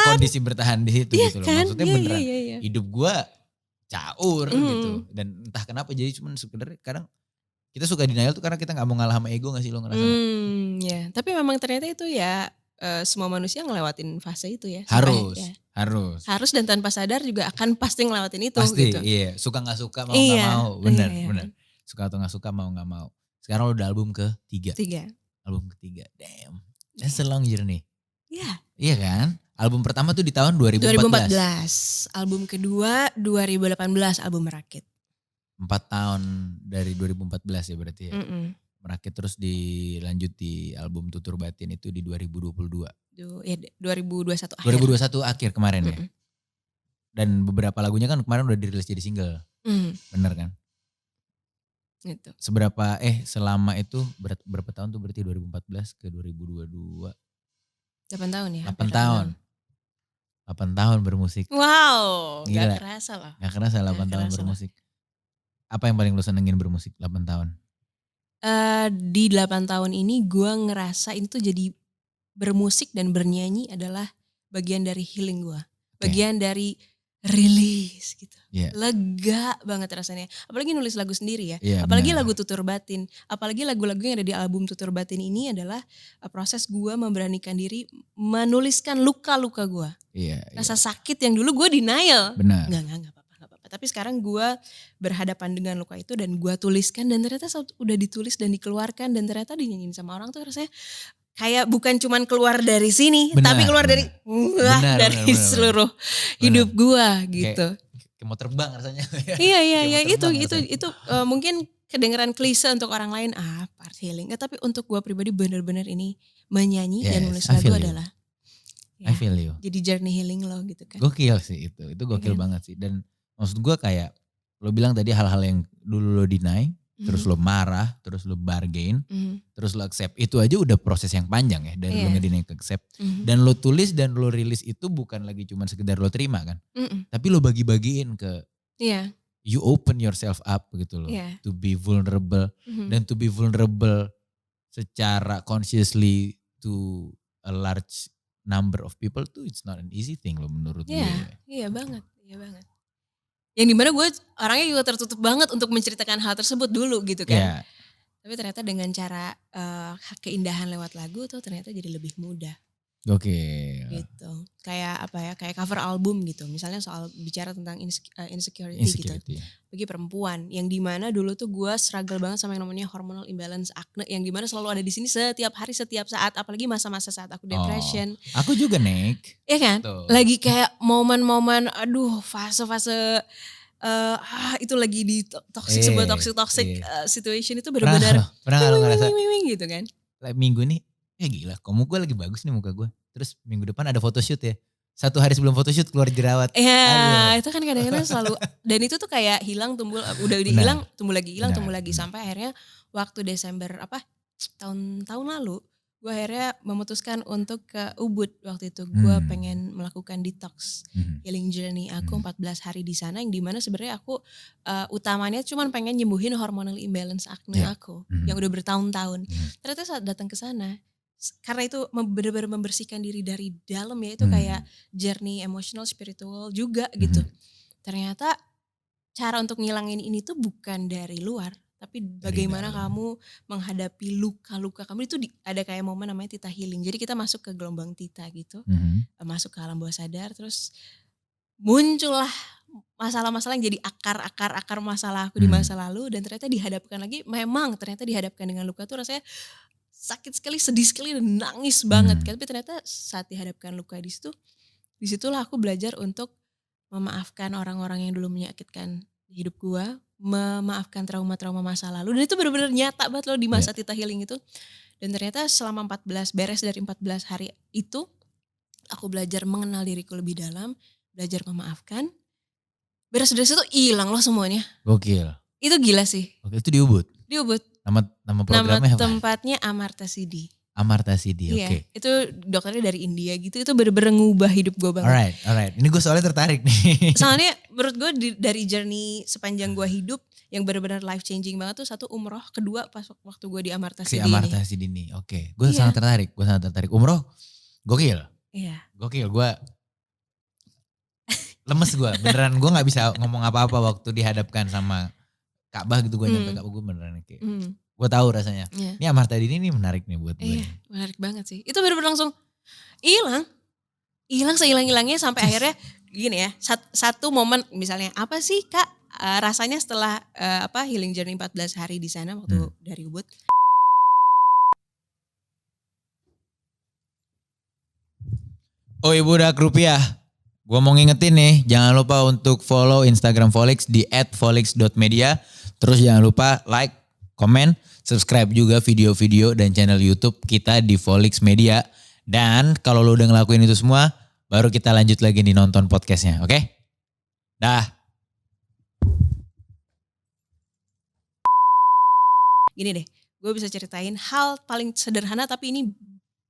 Kondisi bertahan di situ gitu loh. Maksudnya beneran hidup gue caur gitu. Dan entah kenapa jadi cuman sebenarnya kadang kita suka denial tuh karena kita nggak mau ngalah sama ego nggak sih, lo ngerasa gak? Ya, tapi memang ternyata itu ya semua manusia ngelewatin fase itu ya. Harus dan tanpa sadar juga akan pasti ngelewatin itu. Pasti, gitu. iya. Suka gak suka mau gak mau, bener. Suka atau gak suka mau gak mau. Sekarang udah album ke-3. Album ke-3, damn. That's a long journey. Iya kan? Album pertama tuh di tahun 2014. Album kedua 2018, album Merakit. 4 tahun dari 2014 ya berarti ya. Merakit terus dilanjut di album Tutur Batin itu di 2022. Ya 2021 akhir. 2021 akhir kemarin ya. Dan beberapa lagunya kan kemarin udah dirilis jadi single. Bener kan? Gitu. Selama itu berapa tahun tuh berarti 2014 ke 2022? 8 tahun ya? 8 tahun. 8 tahun bermusik. Wow, gila. Gak kerasa loh. Gak kerasa 8 tahun bermusik. Apa yang paling lo senengin bermusik 8 tahun? Di 8 tahun ini gue ngerasa itu jadi bermusik dan bernyanyi adalah bagian dari healing gue. Bagian dari rilis gitu. Lega banget rasanya. Apalagi nulis lagu sendiri ya. Apalagi lagu Tutur Batin. Apalagi lagu-lagu yang ada di album Tutur Batin ini adalah proses gue memberanikan diri menuliskan luka-luka gue. Rasa sakit yang dulu gue denial. Benar. Enggak apa-apa. Tapi sekarang gue berhadapan dengan luka itu dan gue tuliskan dan ternyata udah ditulis dan dikeluarkan dan ternyata dinyanyiin sama orang tuh rasanya kayak bukan cuman keluar dari sini, tapi keluar dari seluruh hidup gue gitu. Kayak mau terbang rasanya. Iya itu mungkin kedengeran klise untuk orang lain part healing. Tapi untuk gue pribadi benar-benar ini menyanyi dan nulis lagu adalah I feel you. Jadi journey healing lo gitu kan. Gokil sih itu gokil banget sih. Dan maksud gue kayak lo bilang tadi hal-hal yang dulu lo deny, terus lo marah, terus lo bargain, terus lo accept. Itu aja udah proses yang panjang ya dari lo ngedeny ke accept. Dan lo tulis dan lo rilis itu bukan lagi cuma sekedar lo terima kan. Tapi lo bagi-bagiin ke you open yourself up gitu loh. To be vulnerable. Dan to be vulnerable secara consciously to a large number of people tuh it's not an easy thing loh menurut gue. Iya banget. Yang dimana gue orangnya juga tertutup banget untuk menceritakan hal tersebut dulu gitu kan. Tapi ternyata dengan cara keindahan lewat lagu tuh ternyata jadi lebih mudah. Gitu. Kayak kayak cover album gitu. Misalnya soal bicara tentang insecurity gitu. Bagi perempuan. Yang dimana dulu tuh gue struggle banget sama yang namanya hormonal imbalance acne. Yang dimana selalu ada di sini setiap hari, setiap saat. Apalagi masa-masa saat aku depression. Aku juga Nick. Iya kan? Tuh. Lagi kayak momen-momen fase-fase itu lagi di sebuah toxic situation itu benar-benar pernah ngerasa gitu kan. Minggu nih gila kok muka gue lagi bagus nih muka gue. Terus minggu depan ada photoshoot ya. 1 hari sebelum photoshoot keluar jerawat. Itu kan kadang-kadang selalu. Dan itu tuh kayak hilang tumbuh udah hilang tumbuh lagi sampai akhirnya waktu Desember tahun lalu gue akhirnya memutuskan untuk ke Ubud waktu itu. Gue pengen melakukan detox healing journey aku 14 hari di sana yang dimana sebenarnya aku utamanya cuman pengen nyembuhin hormonal imbalance acne aku yang udah bertahun-tahun. Ternyata saat datang ke sana karena itu benar-benar membersihkan diri dari dalam ya itu kayak journey emotional spiritual juga gitu. Ternyata cara untuk ngilangin ini tuh bukan dari luar. Tapi bagaimana kamu menghadapi luka-luka kamu itu ada kayak momen namanya Theta Healing. Jadi kita masuk ke gelombang Theta gitu. Masuk ke alam bawah sadar terus muncullah masalah-masalah yang jadi akar masalah aku di masa lalu. Dan ternyata dihadapkan dengan luka tuh rasanya sakit sekali, sedih sekali dan nangis banget. Tapi ternyata saat dihadapkan luka disitulah aku belajar untuk memaafkan orang-orang yang dulu menyakitkan hidup gue. memaafkan trauma-trauma masa lalu. Dan itu benar-benar nyata banget loh di masa Tita healing itu. Dan ternyata selama 14, beres dari 14 hari itu, aku belajar mengenal diriku lebih dalam, belajar memaafkan. Beres dari situ hilang loh semuanya. Gokil. Itu gila sih. Oke, itu di Ubud. Di Ubud. Nama Nama programnya apa? tempatnya Amarta Sidi. Amarta Sidi, Iya, oke. itu dokternya dari India gitu. Itu bener-bener ngubah hidup gue banget. Alright. Ini gue soalnya tertarik nih. Soalnya menurut gue dari journey sepanjang gue hidup yang benar-benar life changing banget tuh, satu umroh, kedua pas waktu gue di Amarta Si Sidi Amarta ini. Sidi nih, oke. Gue Iya. sangat tertarik. Umroh, gokil. Iya. Gokil, gue lemes gue. Beneran gue gak bisa ngomong apa-apa waktu dihadapkan sama Ka'bah gitu. Gue nyampe Ka'bah, gue beneran kayak. Gue tahu rasanya. Iya. Ini Amarta Sidi ini menarik nih buat gue. Iya, menarik banget sih. Itu benar-benar langsung hilang. Hilang sehilang-hilangnya sampai akhirnya gini ya. Satu momen misalnya, apa sih Kak rasanya setelah healing journey 14 hari di sana waktu dari Ubud? Oh ibu udah rupiah. Gue mau ngingetin nih, jangan lupa untuk follow Instagram Volix di @volix.media. Terus jangan lupa like, komen, subscribe juga video-video dan channel YouTube kita di Volix Media. Dan kalau lo udah ngelakuin itu semua, baru kita lanjut lagi nih nonton podcastnya, oke? Dah. Gini deh, gue bisa ceritain hal paling sederhana tapi ini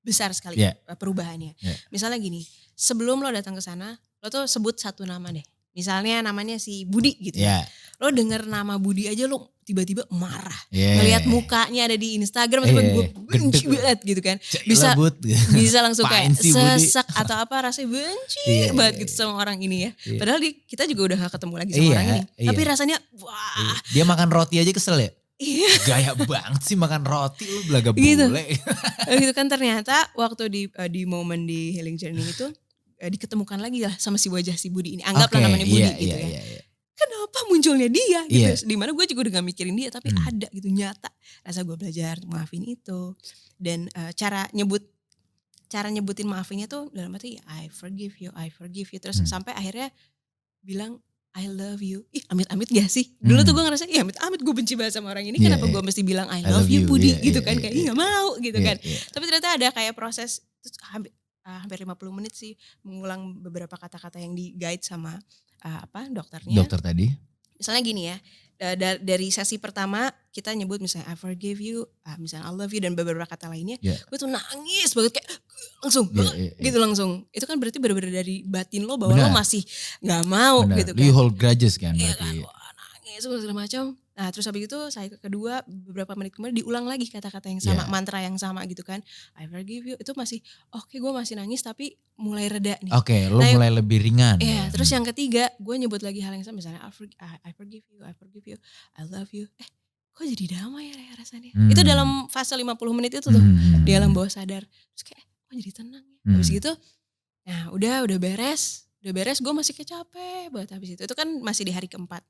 besar sekali perubahannya. Misalnya gini, sebelum lo datang ke sana, lo tuh sebut satu nama deh. Misalnya namanya si Budi gitu. Lo denger nama Budi aja lo tiba-tiba marah. Ngelihat mukanya ada di Instagram, gue benci banget gitu kan. Bisa langsung kayak sesak atau apa, rasanya benci banget gitu sama orang ini ya. Padahal kita juga udah gak ketemu lagi sama orang ini. Tapi rasanya wah. Dia makan roti aja kesel ya? Iya. Gaya banget sih makan roti, lu belaga gitu. bule. Gitu kan, ternyata waktu di momen di healing journey itu diketemukan lagi lah sama si wajah si Budi ini. Anggaplah namanya Budi gitu kan. Kenapa munculnya dia gitu. Dimana gue juga udah gak mikirin dia, tapi ada gitu, nyata. Rasa gue belajar maafin itu. Dan cara nyebutin maafinnya tuh dalam arti I forgive you. Terus sampai akhirnya bilang I love you. Ih, amit-amit gak sih? Dulu tuh gue ngerasa, amit-amit gue benci banget sama orang ini. Kenapa gue mesti bilang I love you Budi gitu kan. Kayak gak mau gitu kan. Tapi ternyata ada kayak proses, hampir 50 menit sih. Mengulang beberapa kata-kata yang di guide sama dokternya. Dokter tadi. Misalnya gini ya. Dari sesi pertama kita nyebut misalnya I forgive you, misalnya I love you dan beberapa kata lainnya. Gue tuh nangis banget kayak langsung gitu langsung. Itu kan berarti benar-benar dari batin lo bahwa lo masih gak mau gitu kan. You hold grudges kan Iya berarti. kan, nangis segala macam. Nah terus habis itu saya kedua beberapa menit kemudian diulang lagi kata-kata yang sama, mantra yang sama gitu kan. I forgive you, itu masih oke, gue masih nangis tapi mulai reda nih. Oke, lo mulai lebih ringan. Iya, terus yang ketiga gue nyebut lagi hal yang sama, misalnya I forgive you, I love you. Kok jadi damai ya rasanya. Itu dalam fase 50 menit itu tuh, di alam bawah sadar. Terus kayak kok jadi tenang ya. Habis gitu, nah udah beres gue masih kayak capek banget habis itu. Itu kan masih di hari keempat.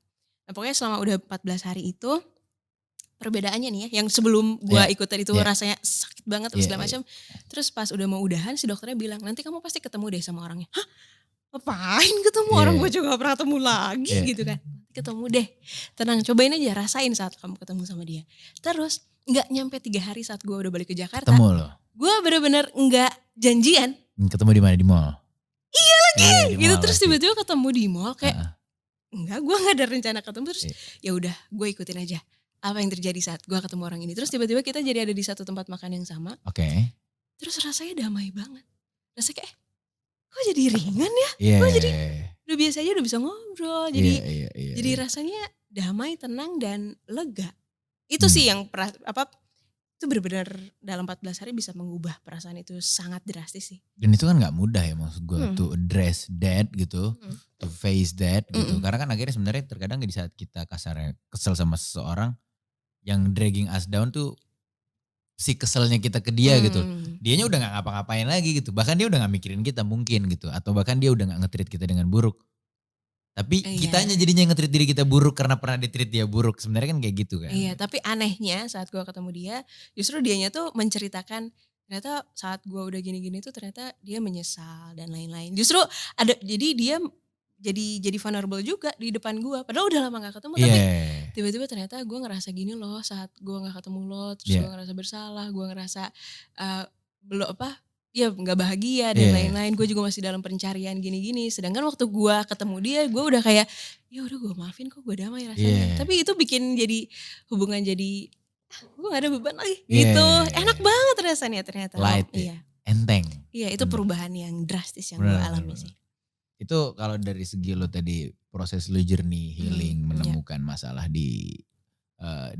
Nah pokoknya selama udah 14 hari itu, perbedaannya nih ya, yang sebelum gue ikutan itu rasanya sakit banget segala macam. Terus pas udah mau udahan si dokternya bilang, nanti kamu pasti ketemu deh sama orangnya. Hah? Ngapain ketemu orang gue juga gak pernah ketemu lagi gitu kan. Ketemu deh, tenang, cobain aja, rasain saat kamu ketemu sama dia. Terus gak nyampe 3 hari saat gue udah balik ke Jakarta, ketemu lo? Gue bener-bener gak janjian. Ketemu di mana? Di mall? Iya lagi gitu. Terus tiba-tiba ketemu di mall kayak enggak, gue gak ada rencana ketemu. Terus ya udah gue ikutin aja apa yang terjadi saat gue ketemu orang ini. Terus tiba-tiba kita jadi ada di satu tempat makan yang sama. Terus rasanya damai banget. Rasanya kayak kok jadi ringan ya. Gue jadi udah biasa aja, udah bisa ngobrol. Jadi jadi rasanya damai, tenang dan lega. Itu sih yang itu benar-benar dalam 14 hari bisa mengubah perasaan itu sangat drastis sih. Dan itu kan gak mudah ya maksud gue, to address that gitu, to face that gitu. Karena kan akhirnya sebenarnya terkadang di saat kita kasarnya kesel sama seseorang, yang dragging us down tuh si keselnya kita ke dia gitu. Dianya udah gak ngapa-ngapain lagi gitu, bahkan dia udah gak mikirin kita mungkin gitu. Atau bahkan dia udah gak nge-treat kita dengan buruk. Tapi kitanya jadinya nge-treat diri kita buruk karena pernah di-treat dia buruk. Sebenarnya kan kayak gitu kan. Iya, tapi anehnya saat gue ketemu dia, justru dianya tuh menceritakan ternyata saat gue udah gini-gini tuh ternyata dia menyesal dan lain-lain. Justru ada, jadi dia jadi vulnerable juga di depan gue. Padahal udah lama gak ketemu, Iya. tapi tiba-tiba ternyata gue ngerasa gini loh saat gue gak ketemu lo. Terus Iya. gue ngerasa bersalah, gue ngerasa belum ya gak bahagia dan Iya. lain-lain. Gue juga masih dalam pencarian gini-gini. Sedangkan waktu gue ketemu dia, gue udah kayak ya udah gue maafin kok, gue damai rasanya. Iya. Tapi itu bikin jadi hubungan jadi gue gak ada beban lagi Iya. gitu. Enak banget rasanya ternyata. Light Iya. Enteng. Iya, itu Bener. perubahan yang drastis yang gue Bener, alami bener. sih. Itu kalau dari segi lo tadi proses lo journey healing, Iya. menemukan masalah di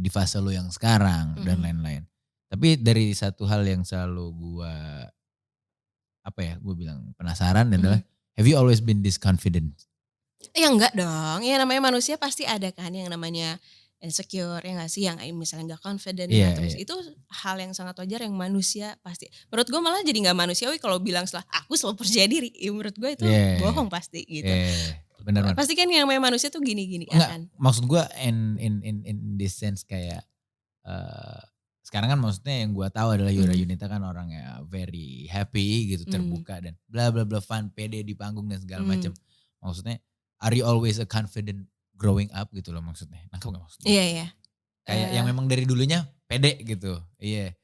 fase lo yang sekarang dan lain-lain. Tapi dari satu hal yang selalu gue bilang penasaran adalah, have you always been this confident? Ya enggak dong, ya namanya manusia pasti ada kan yang namanya insecure, ya gak sih, yang misalnya gak confident. Iya, Terus iya. itu hal yang sangat wajar yang manusia pasti. Menurut gue malah jadi gak manusiawi kalau bilang aku selalu percaya diri. Ya menurut gue itu Iya. bohong pasti gitu. Benar. Pasti kan yang namanya manusia tuh gini-gini Enggak, akan. maksud gue in this sense kayak sekarang kan maksudnya yang gue tahu adalah Yura Yunita kan orangnya very happy gitu, terbuka dan bla bla bla, fun, pede di panggung dan segala macam. Maksudnya are you always a confident growing up gitu loh maksudnya? Nangkep gak maksudnya? Iya. Kayak yang memang dari dulunya pede gitu. Iya.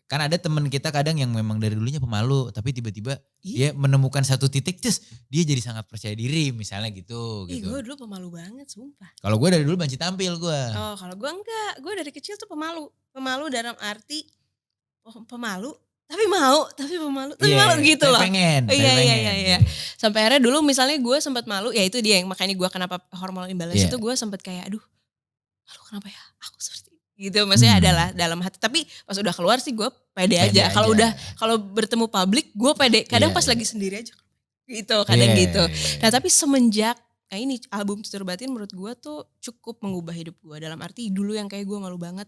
Kan ada teman kita kadang yang memang dari dulunya pemalu, tapi tiba-tiba dia menemukan satu titik, terus dia jadi sangat percaya diri misalnya gitu. Ih, gue dulu pemalu banget sumpah. Kalau gue dari dulu banci tampil gue. Oh, kalau gue enggak, gue dari kecil tuh pemalu. Pemalu dalam arti pemalu, tapi mau, tapi pemalu, tapi malu gitu loh. Pengen. Iya. Sampai akhirnya dulu misalnya gue sempat malu, ya itu dia yang makanya gue kenapa hormonal imbalance itu gue sempat kayak aduh, malu kenapa ya aku seperti gitu. Maksudnya adalah dalam hati, tapi pas udah keluar sih gue pede aja. Kalau bertemu publik gue pede. Kadang pas lagi sendiri aja gitu, kadang gitu. Nah tapi semenjak ini album Tutur Batin menurut gue tuh cukup mengubah hidup gue. Dalam arti dulu yang kayak gue malu banget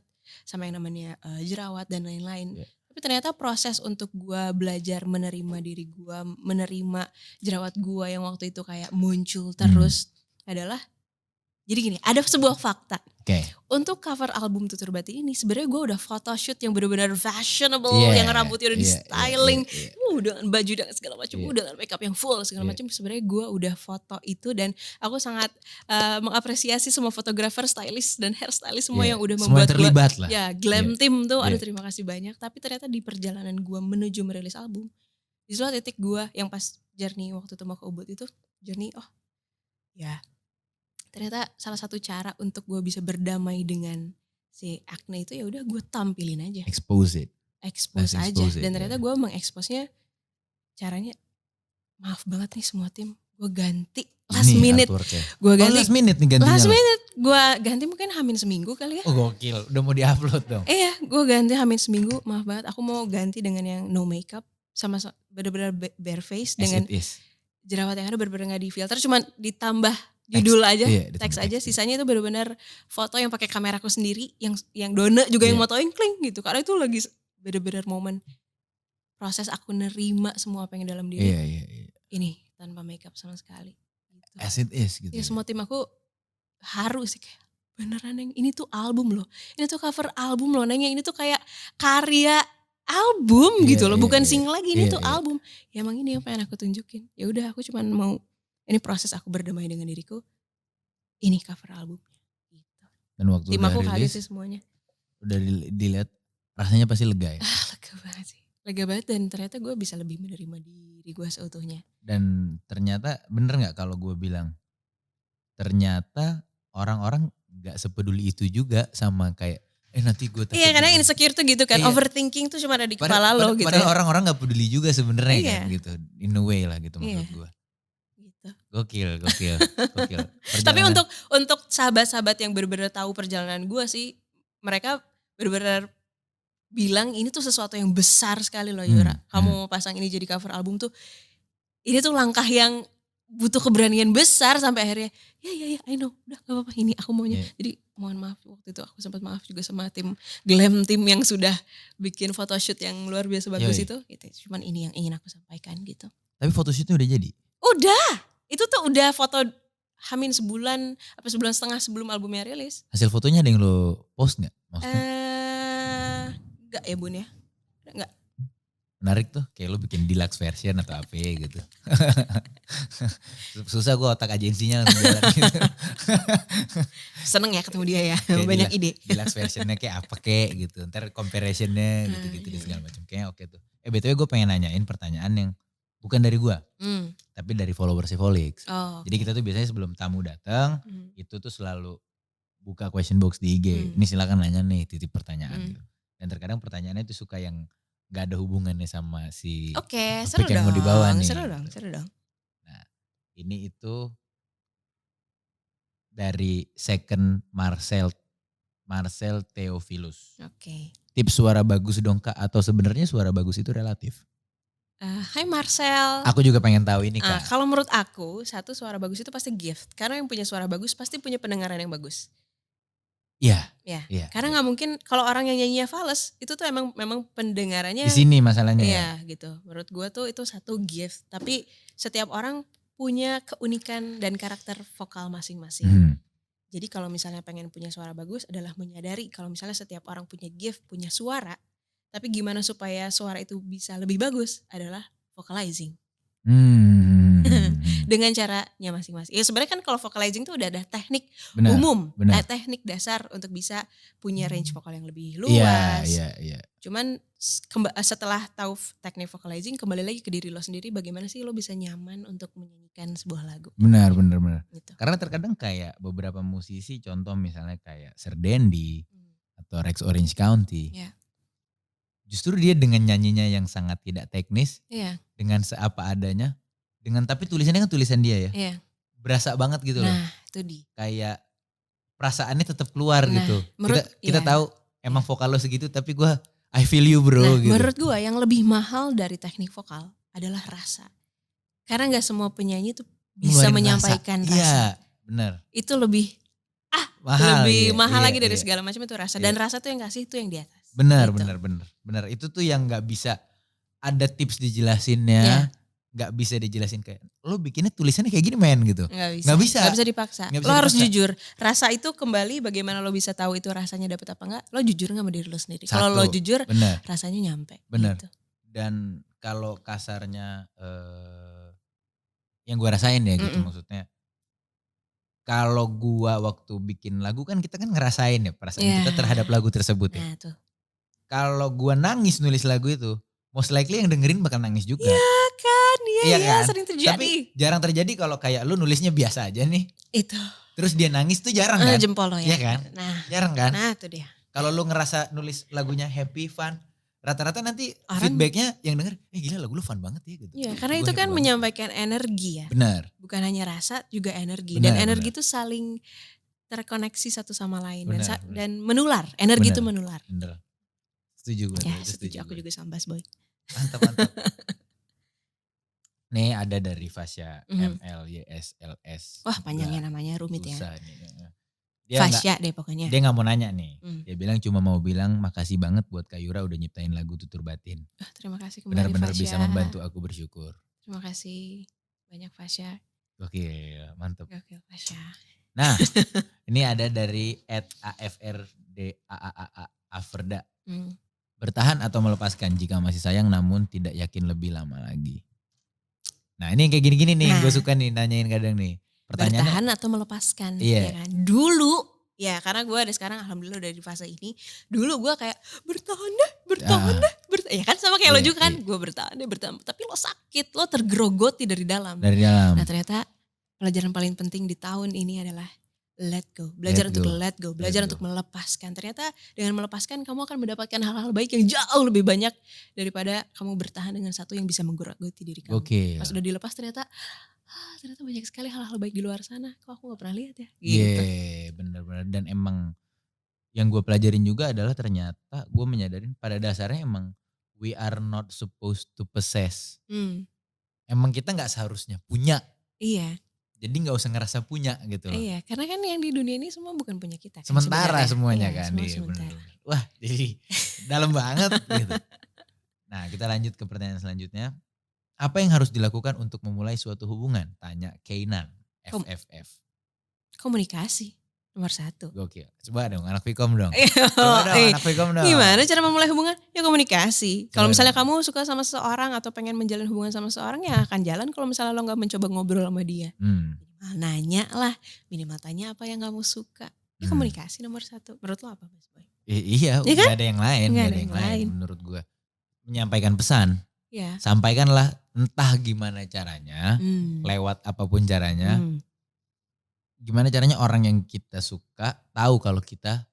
sama yang namanya jerawat dan lain-lain. Tapi ternyata proses untuk gue belajar menerima diri gue, menerima jerawat gue yang waktu itu kayak muncul terus adalah, jadi gini, ada sebuah fakta. Untuk cover album Tutur Batin ini sebenarnya gue udah photoshoot yang benar-benar fashionable, yang rambutnya udah di styling, dengan baju dan segala macam, dengan makeup yang full segala macam. Sebenarnya gue udah foto itu dan aku sangat mengapresiasi semua fotografer, stylist dan hairstylist semua yang udah membuat gue glam team tuh. Aduh terima kasih banyak. Tapi ternyata di perjalanan gue menuju merilis album, di suatu titik gue yang pas journey waktu itu mau ke Ubud itu journey, ternyata salah satu cara untuk gue bisa berdamai dengan si acne itu ya udah gue tampilin aja. Expose aja. Dan ternyata gue mengeksposnya caranya, maaf banget nih semua tim, gue ganti last minute. Gue ganti last minute nih gantinya. Last minute gue ganti mungkin hamin seminggu kali ya. Oh gokil, udah mau diupload dong. Iya, gue ganti hamin seminggu, maaf banget. Aku mau ganti dengan yang no makeup sama benar-benar bare face dengan jerawat yang ada benar-benar gak di filter, cuman ditambah judul aja, teks aja, sisanya itu benar-benar foto yang pakai kameraku sendiri, yang Dona juga yang motoin kling gitu. Karena itu lagi benar-benar momen proses aku nerima semua apa yang dalam diri. Ini tanpa makeup sama sekali. Gitu. As it is gitu. Ya semua tim aku haru sih kayak beneran yang ini tuh album loh. Ini tuh cover album loh, Neng, yang ini tuh kayak karya album gitu loh, bukan single lagi, ini tuh album. Ya emang ini yang pengen aku tunjukin. Ya udah aku cuman mau, ini proses aku berdamai dengan diriku, ini cover albumnya gitu. Dan waktu tim udah aku kaget rilis, sih semuanya. Udah dilihat, rasanya pasti lega ya? Lega banget sih, lega banget, dan ternyata gue bisa lebih menerima diri gue seutuhnya. Dan ternyata bener gak kalau gue bilang, ternyata orang-orang gak sepeduli itu juga sama kayak, nanti gue takut. Iya karena insecure tuh gitu kan, overthinking tuh cuma ada di kepala lo gitu. Padahal orang-orang gak peduli juga sebenarnya kan gitu, in a way lah gitu maksud gue. Gokil. Tapi untuk sahabat-sahabat yang benar-benar tahu perjalanan gue sih, mereka benar-benar bilang ini tuh sesuatu yang besar sekali loh Yura. Kamu mau pasang ini jadi cover album tuh, ini tuh langkah yang butuh keberanian besar sampai akhirnya ya I know, udah gak apa-apa ini aku maunya. Jadi mohon maaf waktu itu aku sempat maaf juga sama tim glam team yang sudah bikin photoshoot yang luar biasa bagus itu. Cuman ini yang ingin aku sampaikan gitu. Tapi photoshootnya udah jadi? Udah. Itu tuh udah foto hamin sebulan setengah sebelum albumnya rilis. Hasil fotonya ada yang lo post gak? Enggak ya Bun ya. Enggak. Menarik tuh, kayak lu bikin deluxe version atau apa gitu. Susah gue otak agensinya langsung jalan gitu. Seneng ya ketemu dia ya, Kayak banyak ide. deluxe versionnya kayak apa kayak gitu. Ntar comparationnya gitu-gitu dan segala macam. Kayaknya oke tuh. BTW gue pengen nanyain pertanyaan yang bukan dari gue. Tapi dari followers Volix. Oh, Jadi kita tuh biasanya sebelum tamu datang, itu tuh selalu buka question box di IG. Ini silakan nanya nih, titip pertanyaan gitu. Dan terkadang pertanyaannya itu suka yang gak ada hubungannya sama si Oke, topik seru yang dong. mau dibawa nih. Seru dong. Nah, ini itu dari second Marcel Theophilus. Oke. Tips suara bagus dong Kak, atau sebenarnya suara bagus itu relatif? Hai Marcel. Aku juga pengen tahu ini Kak. Kalau menurut aku, satu suara bagus itu pasti gift. Karena yang punya suara bagus pasti punya pendengaran yang bagus. Iya. Ya, karena nggak mungkin kalau orang yang nyanyinya fals, itu tuh memang pendengarannya. Di sini masalahnya. Iya gitu. Menurut gue tuh itu satu gift. Tapi setiap orang punya keunikan dan karakter vokal masing-masing. Jadi kalau misalnya pengen punya suara bagus adalah menyadari kalau misalnya setiap orang punya gift, punya suara. Tapi gimana supaya suara itu bisa lebih bagus adalah vocalizing. Dengan caranya masing-masing. Ya sebenarnya kan kalau vocalizing tuh udah ada teknik umum, teknik dasar untuk bisa punya range vokal yang lebih luas. Iya. Cuman setelah tahu teknik vocalizing, kembali lagi ke diri lo sendiri, bagaimana sih lo bisa nyaman untuk menyanyikan sebuah lagu. Benar. Gitu. Karena terkadang kayak beberapa musisi, contoh misalnya kayak Sir Dendi atau Rex Orange County. Yeah. Justru dia dengan nyanyinya yang sangat tidak teknis, dengan seapa adanya, tapi tulisannya kan tulisan dia ya, berasa banget gitu loh. Nah itu kayak perasaannya tetap keluar gitu. Kita tahu emang vokal lo segitu, tapi gue I feel you bro gitu. Menurut gue yang lebih mahal dari teknik vokal adalah rasa. Karena gak semua penyanyi tuh bisa menyampaikan rasa. Iya benar. Itu lebih mahal lagi dari segala macam itu rasa. Dan rasa tuh yang kasih tuh yang di atas. Benar. Itu tuh yang gak bisa ada tips dijelasinnya. Gak bisa dijelasin kayak lo bikinnya tulisannya kayak gini men gitu. Gak bisa dipaksa. Lo harus jujur. Rasa itu kembali bagaimana lo bisa tahu itu rasanya dapet apa enggak. Lo jujur gak sama diri lo sendiri. Kalau lo jujur rasanya nyampe. Benar. Gitu. Dan kalau kasarnya yang gue rasain ya gitu maksudnya. Kalau gua waktu bikin lagu kan kita kan ngerasain ya perasaan kita terhadap lagu tersebut ya. Nah, tuh. Kalau gua nangis nulis lagu itu, most likely yang dengerin bakal nangis juga. Iya kan, kan? Sering terjadi. Tapi jarang terjadi kalau kayak lu nulisnya biasa aja nih. Itu. Terus dia nangis tuh jarang kan? Jempol lo ya. Iya kan? Nah, jarang kan? Nah itu dia. Kalau lu ngerasa nulis lagunya happy, fun, rata-rata nanti feedbacknya yang denger, gila lagu lu fun banget ya gitu. Iya karena itu kan menyampaikan energi ya. Benar. Bukan hanya rasa, juga energi. Dan energi itu saling terkoneksi satu sama lain. Dan menular, energi itu menular. Benar. Setuju gue. Ya setuju, aku juga sama Bass Boy. Mantap. Nih ada dari Fasya MLYSLS. Wah panjangnya namanya, rumit susah ya. Nih. Fasya deh pokoknya. Dia gak mau nanya nih. Dia bilang cuma mau bilang makasih banget buat Kak Yura udah nyiptain lagu Tutur Batin. Terima kasih kembali benar-benar Fasya. Bisa membantu aku bersyukur. Terima kasih banyak Fasya. Oke, mantap. Oke Fasya. Nah ini ada dari @AFRDAAAAFerda. Bertahan atau melepaskan jika masih sayang namun tidak yakin lebih lama lagi. Nah ini kayak gini-gini nih, gue suka nih nanyain kadang nih. Bertahan atau melepaskan. Iya. Ya kan? Dulu, ya karena gue ada sekarang alhamdulillah udah di fase ini. Dulu gue kayak bertahan deh. Ya kan sama kayak lo juga kan. Gue bertahan deh. Tapi lo sakit, lo tergerogoti dari dalam. Nah ternyata pelajaran paling penting di tahun ini adalah let go. Belajar untuk let go. Belajar untuk melepaskan. Ternyata dengan melepaskan kamu akan mendapatkan hal-hal baik yang jauh lebih banyak daripada kamu bertahan dengan satu yang bisa menggerogoti diri kamu. Pas udah dilepas ternyata banyak sekali hal-hal baik di luar sana. Kok aku gak pernah lihat ya? Gitu. Bener-bener. Dan emang yang gue pelajarin juga adalah ternyata gue menyadarin pada dasarnya emang we are not supposed to possess. Emang kita gak seharusnya punya. Iya. Jadi gak usah ngerasa punya gitu loh. Iya, karena kan yang di dunia ini semua bukan punya kita. Kan, sementara semuanya kan. Sementara. Wah jadi dalam banget gitu. Nah kita lanjut ke pertanyaan selanjutnya. Apa yang harus dilakukan untuk memulai suatu hubungan? Tanya Keinan, FFF. Komunikasi. Nomor 1. Gokil. Coba dong anak Vkom dong. Coba dong anak Vkom dong. Gimana cara memulai hubungan? Ya komunikasi. Kalau Coba misalnya dong. kamu suka sama seseorang atau pengen menjalin hubungan sama seseorang ya akan jalan kalau misalnya lo gak mencoba ngobrol sama dia. Minimal nanya lah, minimal tanya apa yang kamu suka. Ya komunikasi nomor 1. Menurut lo apa Mas Boy? Iya, Iya kan? gak ada yang lain. Nggak Gak ada ada yang yang lain lain. menurut gue. Menyampaikan pesan. Ya. Sampaikanlah entah gimana caranya. Lewat apapun caranya. Gimana caranya orang yang kita suka tahu kalau kita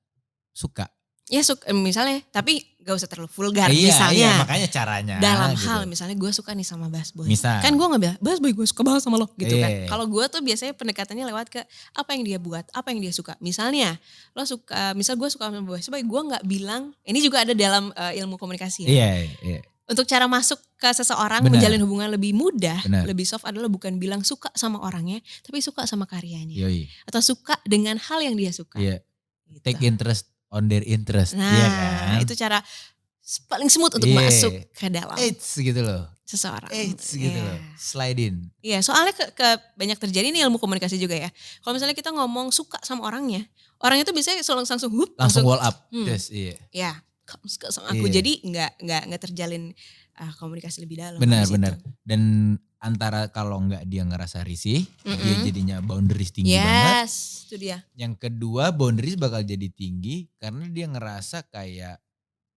suka. Ya misalnya, tapi gak usah terlalu vulgar Iya, misalnya. makanya caranya. Dalam gitu. hal misalnya gue suka nih sama Bas Boy. Misal. Kan gue gak bilang, Bas Boy gue suka banget sama lo gitu kan. Iya. Kalau gue tuh biasanya pendekatannya lewat ke apa yang dia buat, apa yang dia suka. Misalnya lo suka, misal gue suka sama Bas Boy, gue gak bilang, ini juga ada dalam ilmu komunikasi ya. Iya. Untuk cara masuk ke seseorang, Benar. menjalin hubungan lebih mudah, Benar. lebih soft adalah bukan bilang suka sama orangnya, tapi suka sama karyanya. Yoi. Atau suka dengan hal yang dia suka. Iya. Gitu. Take interest on their interest. Nah, Iya kan? itu cara paling smooth untuk Iya. masuk ke dalam Eits gitu loh. seseorang. Eits gitu Iya. loh. Slide in. Iya, soalnya banyak terjadi nih ilmu komunikasi juga ya. Kalau misalnya kita ngomong suka sama orangnya tuh biasanya Langsung wall up. Hmm. Yes, iya. Ya, kamu suka sama aku. Iya. Jadi nggak terjalin komunikasi lebih dalam. Benar, di situ. benar. Dan antara kalau nggak dia ngerasa risih, dia jadinya boundaries tinggi banget. Yes, itu dia. Yang kedua boundaries bakal jadi tinggi karena dia ngerasa kayak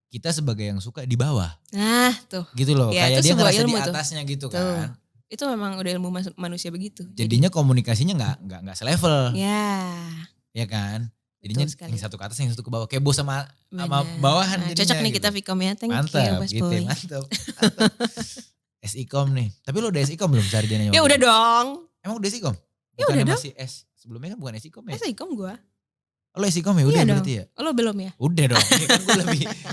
kita sebagai yang suka di bawah. Nah, tuh. Gitu loh, Ya, kayak itu dia sebuah ngerasa di ilmu tuh. atasnya gitu Tuh. kan. Itu memang udah ilmu manusia begitu. Jadinya komunikasinya nggak selevel. Ya, Ya kan? Jadinya betul sekali. yang satu ke atas, yang satu ke bawah. Kayak bos sama Benar. bawahan Nah, jadinya. cocok nih gitu. kita Vkom ya. Thank you Mantap Bas gitu, Boy. mantap. SIKOM nih. Tapi lo udah SIKOM belum sarjananya? Ya udah dong. Emang udah SIKOM? Ya Bukannya udah dong. masih S. Sebelumnya kan bukan SIKOM ya? Vkom gue. Lo SIKOM ya? Udah Iya berarti dong. ya? Lo belum ya? Udah dong. Ini kan gue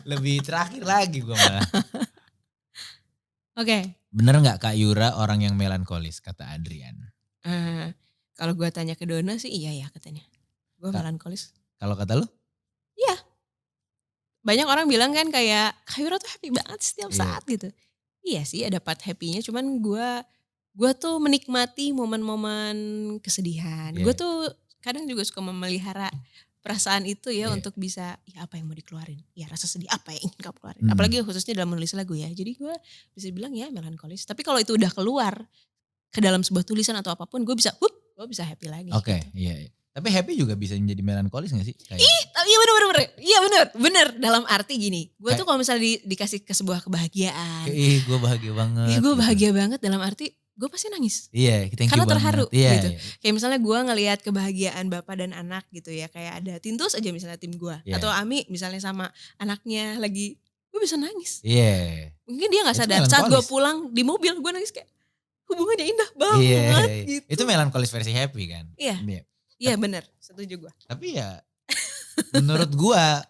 lebih terakhir lagi gue malah. Oke. Bener gak Kak Yura orang yang melankolis kata Adrian? Kalau gue tanya ke Dona sih iya ya katanya. Gue Kak. melankolis. Kalau kata lo? Banyak orang bilang kan kayak Kak Yura tuh happy banget setiap Iya. saat gitu. Iya sih ada part happy-nya, cuman gue tuh menikmati momen-momen kesedihan. Iya. Gue tuh kadang juga suka memelihara perasaan itu ya Iya. untuk bisa ya apa yang mau dikeluarin. Ya rasa sedih apa yang ingin kamu keluarin. Hmm. Apalagi khususnya dalam menulis lagu ya. Jadi gue bisa bilang ya melankolis. Tapi kalau itu udah keluar ke dalam sebuah tulisan atau apapun gue bisa happy lagi. Oke, gitu. iya. Tapi happy juga bisa menjadi melankolis gak sih? Kayak, Iya bener. Iya bener. Dalam arti gini. Gue tuh kalau misalnya dikasih ke sebuah kebahagiaan. gue bahagia banget. Gue gitu. bahagia banget dalam arti gue pasti nangis. Iya, thank you Karena banget. terharu Iya, gitu. iya. Kayak misalnya gue ngelihat kebahagiaan bapak dan anak gitu ya. Kayak ada Tintus aja misalnya tim gue. Iya. Atau Ami misalnya sama anaknya lagi. Gue bisa nangis. Iya. Mungkin dia gak Itu sadar. Saat gue melankolis. pulang di mobil gue nangis kayak. Hubungannya indah banget Iya. gitu. Itu melankolis versi happy kan? Iya. Iya bener. Setuju gue. Tapi ya menurut gua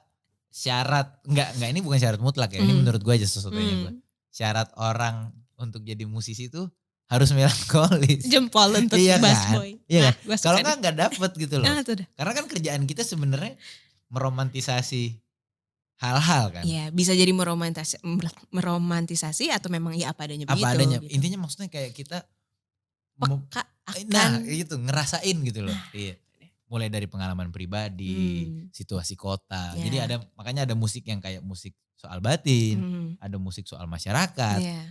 syarat enggak ini bukan syarat mutlak ya. Ini menurut gua aja sesuatunya gua. Syarat orang untuk jadi musisi itu harus melankolis. Jempol untuk Iya Bas kan? Boy. Iya Nah, kan? gua suka Kalau nih. enggak dapet gitu loh. Nah tuh dah. Karena kan kerjaan kita sebenarnya meromantisasi hal-hal kan. Iya bisa jadi meromantisasi atau memang ya apa adanya begitu. Apa adanya. Gitu. Intinya maksudnya kayak kita Peka akan. nah itu ngerasain gitu loh. Iya. Mulai dari pengalaman pribadi, situasi kota. Ya. Jadi makanya ada musik yang kayak musik soal batin, ada musik soal masyarakat. Iya.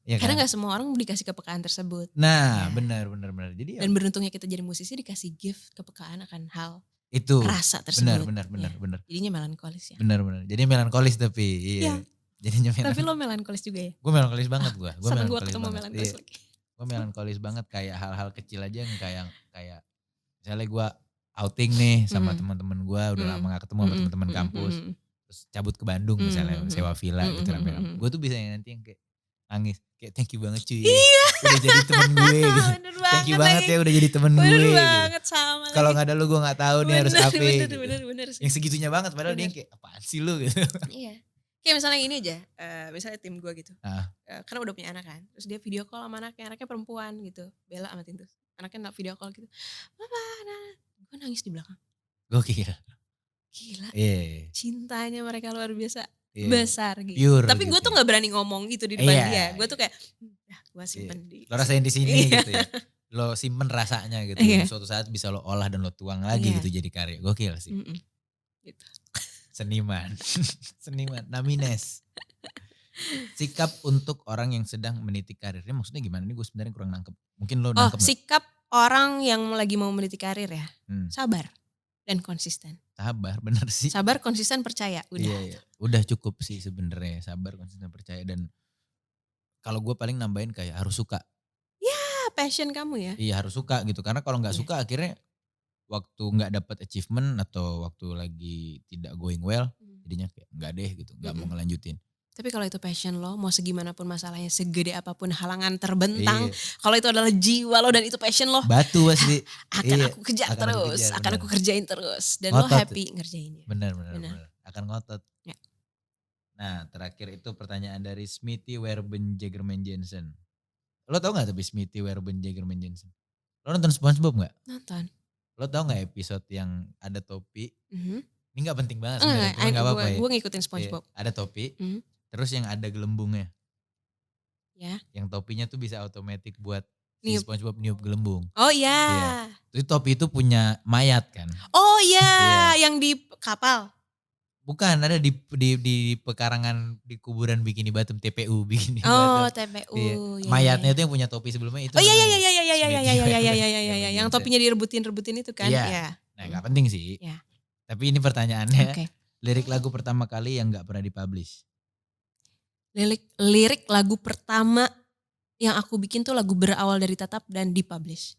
Ya kan? Karena gak semua orang dikasih kepekaan tersebut. Nah, Ya. benar. Jadi ya Dan beruntungnya kita jadi musisi dikasih gift kepekaan akan hal itu rasa tersebut. benar. Ya. Jadinya melankolis ya. Benar. Jadi melankolis tapi iya. Jadinya Tapi lo melankolis juga ya? Gue melankolis banget gue. Seneng gue ketemu melankolis lagi. Gue melankolis banget kayak hal-hal kecil aja yang kayak misalnya gue outing nih sama teman-teman gue udah lama gak ketemu sama teman-teman kampus. Terus cabut ke Bandung misalnya sewa villa gitu rame-rame. Gue tuh bisa nanti yang kayak nangis kayak thank you banget cuy. Udah jadi temen gue gitu. Thank you banget ya udah jadi temen gue. Bener Gitu. banget sama lagi. Kalau gak ada lu gue gak tahu nih harus apa. Gitu. Bener sih. Yang segitunya banget padahal dia yang kayak apaan sih lu gitu. Iya. Kayak misalnya ini aja, misalnya tim gue gitu. Ah. Karena udah punya anak kan. Terus dia video call sama anaknya perempuan gitu. Bella sama Tintus. Anaknya video call gitu. Papa, gue nangis di belakang. Gokil. Gila. Iya. Cintanya mereka luar biasa. Yeah. Besar gitu. Pure Tapi gue gitu tuh gak berani ngomong gitu di depan Iya. dia. Gue tuh kayak, gue simpen di. Lo rasain di sini Iya. gitu ya. lo simpen rasanya gitu. Iya. Suatu saat bisa lo olah dan lo tuang lagi Iya. gitu jadi karya. Gokil sih. Gitu. Seniman. Seniman. Namines. Sikap untuk orang yang sedang meniti karirnya maksudnya gimana? Ini gue sebenarnya kurang nangkep. Mungkin lo Oh, nangkep gak? sikap orang yang lagi mau meniti karir ya. Sabar dan konsisten. Sabar, bener sih. Sabar, konsisten, percaya. Udah. Iya. Udah cukup sih sebenarnya. Sabar, konsisten, percaya. Dan kalau gue paling nambahin kayak harus suka. Passion kamu ya. Iya harus suka gitu. Karena kalau gak Iya. suka akhirnya waktu gak dapet achievement atau waktu lagi tidak going well. Jadinya kayak gak deh gitu. Gak mau ngelanjutin. Tapi kalau itu passion lo, mau segimanapun masalahnya, segede apapun halangan terbentang. Iya. Kalau itu adalah jiwa lo dan itu passion lo. Batu pasti. Akan Iya, aku kejar akan aku terus. kejar, Akan benar. aku kerjain terus. Dan Ngotot. lo happy ngerjainnya. Benar. Benar. Akan ngotot. Ya. Nah terakhir itu pertanyaan dari Smithy Werben Jagerman Jensen. Lo tau gak tapi Smithy Werben Jagerman Jensen? Lo nonton SpongeBob gak? Nonton. Lo tau gak episode yang ada topi? Mhm. Ini gak penting banget sebenarnya, cuma gak apa-apa ya. Gue ngikutin SpongeBob. Iya, ada topi, Mhm. terus yang ada gelembungnya. Ya. Yang topinya tuh bisa otomatis buat si Niup. SpongeBob niup gelembung. Oh iya. Iya. Terus topi itu punya mayat kan? Oh iya, Iya. yang di kapal. Bukan, ada di pekarangan di kuburan Bikini Bottom, TPU Bikini Oh, Bottom. TPU. Iya. Ya, Mayatnya ya, itu yang punya topi sebelumnya itu. Oh iya namanya iya Smithy iya. Werben Yang Jensen. topinya direbutin itu kan? Iya. Iya. Nah gak penting sih. Iya. Tapi ini pertanyaannya, Oke. lirik lagu pertama kali yang gak pernah dipublish. Lirik lagu pertama yang aku bikin tuh lagu berawal dari Tatap dan dipublish.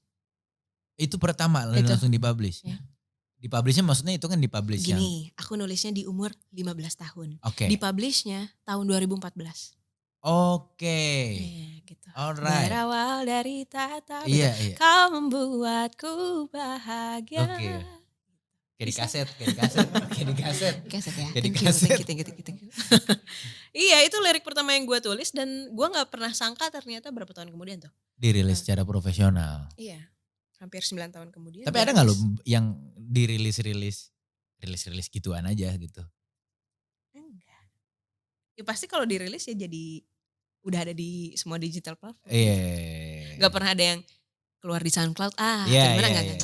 Itu pertama Itu. langsung dipublish. Ya. Dipublishnya maksudnya itu kan dipublish yang. Gini, aku nulisnya di umur 15 tahun. Oke. Dipublishnya tahun 2014. Oke. Iya gitu. Alright. Berawal dari Tatap. Iya. Kau membuatku bahagia. Oke. Kayak di Bisa. kaset. Kaset ya. Kayak di Thank you, kaset. thank you. Iya, itu lirik pertama yang gue tulis dan gue gak pernah sangka ternyata berapa tahun kemudian tuh. Dirilis secara profesional. Iya, hampir 9 tahun kemudian. Tapi ada gak lo yang dirilis gituan aja gitu? Enggak. Ya pasti kalau dirilis ya jadi udah ada di semua digital platform. Iya. Gak pernah ada yang keluar di SoundCloud. Iya. Gimana Iya. gak ada.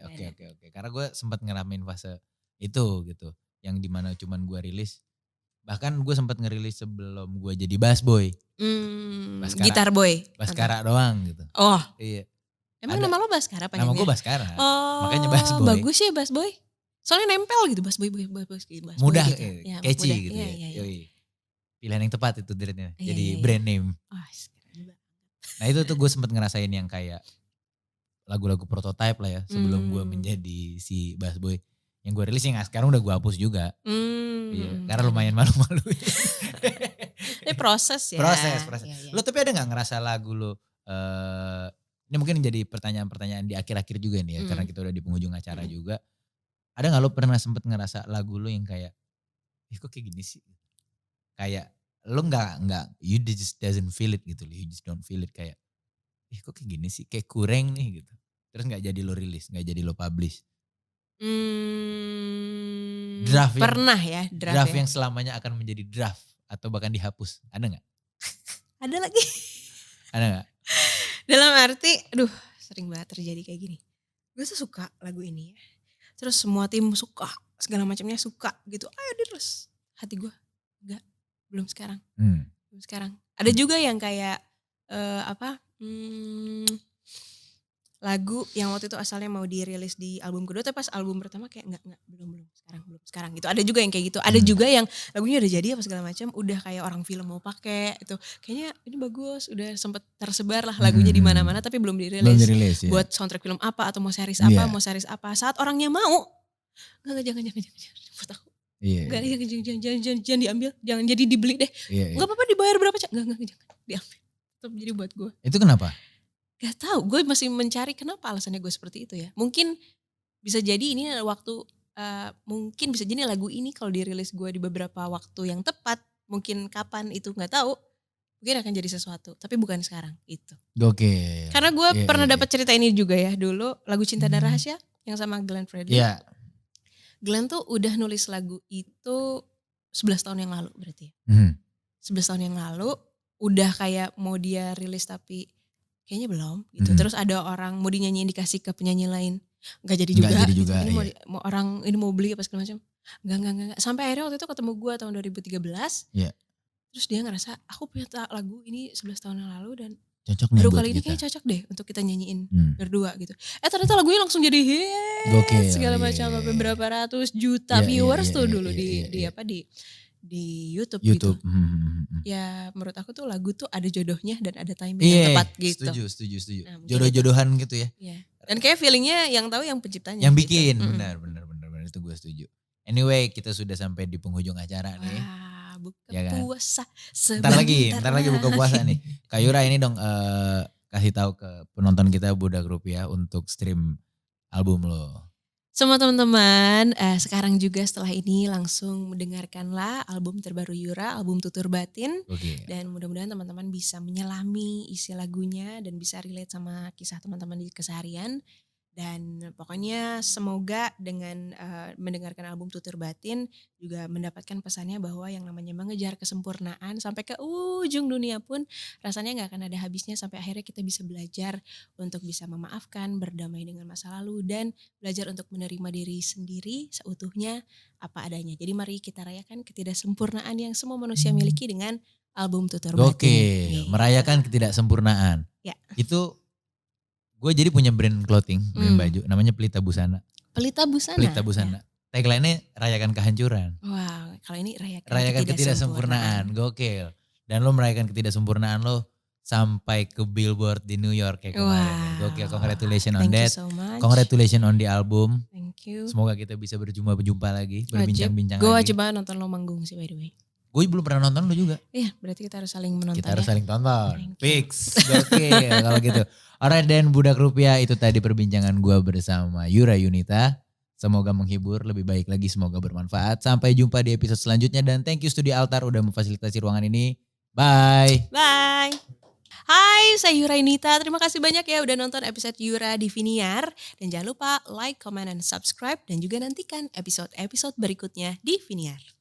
Oke. Karena gue sempat ngeramin fase itu gitu. Yang dimana cuman gue rilis. Bahkan gue sempat ngerilis sebelum gue jadi Bassboy. Baskara. Gitar Boy. Baskara doang gitu. Oh. Iya. Emang Ada. nama lo Baskara panjangnya? Nama gue Baskara. Oh. Makanya Bassboy. Bagus ya Bassboy. Soalnya nempel gitu Bassboy. Mudah gitu. ya, Ya, catchy mudah. gitu Iya, ya. iya. Yoi. Pilihan yang tepat itu direknya. Iya, Jadi iya. brand name. Oh, keren banget. Nah itu tuh gue sempat ngerasain yang kayak lagu-lagu prototype lah ya. Sebelum gue menjadi si Bassboy. Yang gue rilis yang sekarang udah gue hapus juga. Iya, karena lumayan malu-malu. Ini proses ya. Proses. Iya. Lo tapi ada gak ngerasa lagu lo, ini mungkin jadi pertanyaan-pertanyaan di akhir-akhir juga nih ya. Karena kita udah di penghujung acara juga. Ada gak lo pernah sempet ngerasa lagu lo yang kayak, kok kayak gini sih? Kayak lo gak, you just doesn't feel it gitu. You just don't feel it kayak, kok kayak gini sih? Kayak kurang nih gitu. Terus gak jadi lo rilis, gak jadi lo publish. Draft pernah ya draft ya. yang selamanya akan menjadi draft atau bahkan dihapus, ada nggak? Ada lagi. Ada nggak? Dalam arti, aduh sering banget terjadi kayak gini. Gue tuh suka lagu ini ya. Terus semua tim suka, segala macamnya suka gitu. Ayo terus. Hati gue, enggak, belum sekarang. Belum sekarang. Ada juga yang kayak lagu yang waktu itu asalnya mau dirilis di album kedua, tapi pas album pertama kayak enggak, belum sekarang gitu. Ada juga yang kayak gitu. Ada juga yang lagunya udah jadi apa segala macam, udah kayak orang film mau pakai itu. Kayaknya ini bagus, udah sempet tersebar lah lagunya di mana-mana tapi belum dirilis. Belum dirilis ya. Buat soundtrack film apa atau mau series apa, mau series apa. Saat orangnya mau, jangan. Buat aku. Iya. Jangan diambil, jangan jadi dibeli deh. Iya. Enggak apa-apa dibayar berapa, jangan diambil. Tetap jadi buat gue. Itu kenapa? Gak tahu, gue masih mencari kenapa alasannya gue seperti itu ya. Mungkin bisa jadi ini waktu, mungkin bisa jadi lagu ini kalau dirilis gue di beberapa waktu yang tepat, mungkin kapan itu gak tahu, mungkin akan jadi sesuatu. Tapi bukan sekarang, itu. Oke. Karena gue pernah dapat cerita ini juga ya dulu, lagu Cinta dan Rahasia yang sama Glenn Fredly. Iya. Glenn tuh udah nulis lagu itu 11 tahun yang lalu berarti ya. 11 tahun yang lalu, udah kayak mau dia rilis tapi kayaknya belum gitu. Terus ada orang mau dinyanyiin dikasih ke penyanyi lain, nggak jadi Nggak juga. jadi Gitu. juga, Ini iya. mau orang ini mau beli apa segala macam. Enggak. Sampai akhirnya waktu itu ketemu gue tahun 2013. Iya. Terus dia ngerasa aku punya lagu ini 11 tahun yang lalu dan Cocok nih baru buat kali ini kita. kayaknya cocok deh untuk kita nyanyiin berdua gitu. Ternyata lagunya langsung jadi hit Gokil, segala iya, macam iya, sampai iya. berapa ratus juta Iya, iya, viewers iya, tuh iya, dulu iya, iya. di YouTube gitu. YouTube. Ya menurut aku tuh lagu tuh ada jodohnya dan ada timing yang Iya, tepat gitu. setuju. Nah, mungkin Jodoh-jodohan gitu ya. Iya. Dan kayak feelingnya yang tahu yang penciptanya. Yang gitu. bikin, benar itu gue setuju. Anyway, kita sudah sampai di penghujung acara nih. Wah, buka Ya kan? puasa. Bentar lagi buka puasa nih. Kak Yura ini dong kasih tahu ke penonton kita Budak Rupiah untuk stream album lo. Semua teman-teman, sekarang juga setelah ini langsung mendengarkanlah album terbaru Yura, album Tutur Batin. Oke. Dan mudah-mudahan teman-teman bisa menyelami isi lagunya dan bisa relate sama kisah teman-teman di keseharian. Dan pokoknya semoga dengan mendengarkan album Tutur Batin juga mendapatkan pesannya bahwa yang namanya mengejar kesempurnaan sampai ke ujung dunia pun rasanya gak akan ada habisnya sampai akhirnya kita bisa belajar untuk bisa memaafkan, berdamai dengan masa lalu dan belajar untuk menerima diri sendiri seutuhnya apa adanya. Jadi mari kita rayakan ketidaksempurnaan yang semua manusia miliki dengan album Tutur Batin. Gokil, merayakan ketidaksempurnaan. Ya. Itu gue jadi punya brand clothing, brand baju, namanya Pelita Busana. Pelita Busana. Ya. Tagline-nya rayakan kehancuran. Wow, kalau ini rayakan ketidaksempurnaan. Gokil. Dan lo merayakan ketidaksempurnaan lo sampai ke Billboard di New York kayak kemarin. Gokil, congratulations on that. Thank you so much. Congratulations on the album. Thank you. Semoga kita bisa berjumpa lagi, berbincang-bincang Gue lagi. wajib banget nonton lo manggung sih by the way. Gue belum pernah nonton lo juga. Iya, berarti kita harus saling menonton. Kita harus saling tonton. Thank you. Fix. Gokil kalau gitu. Alright, dan Budak Rupiah itu tadi perbincangan gue bersama Yura Yunita. Semoga menghibur, lebih baik lagi semoga bermanfaat. Sampai jumpa di episode selanjutnya dan thank you Studio Altar udah memfasilitasi ruangan ini. Bye. Bye. Hai, saya Yura Yunita. Terima kasih banyak ya udah nonton episode Yura di Viniar. Dan jangan lupa like, comment, dan subscribe. Dan juga nantikan episode-episode berikutnya di Viniar.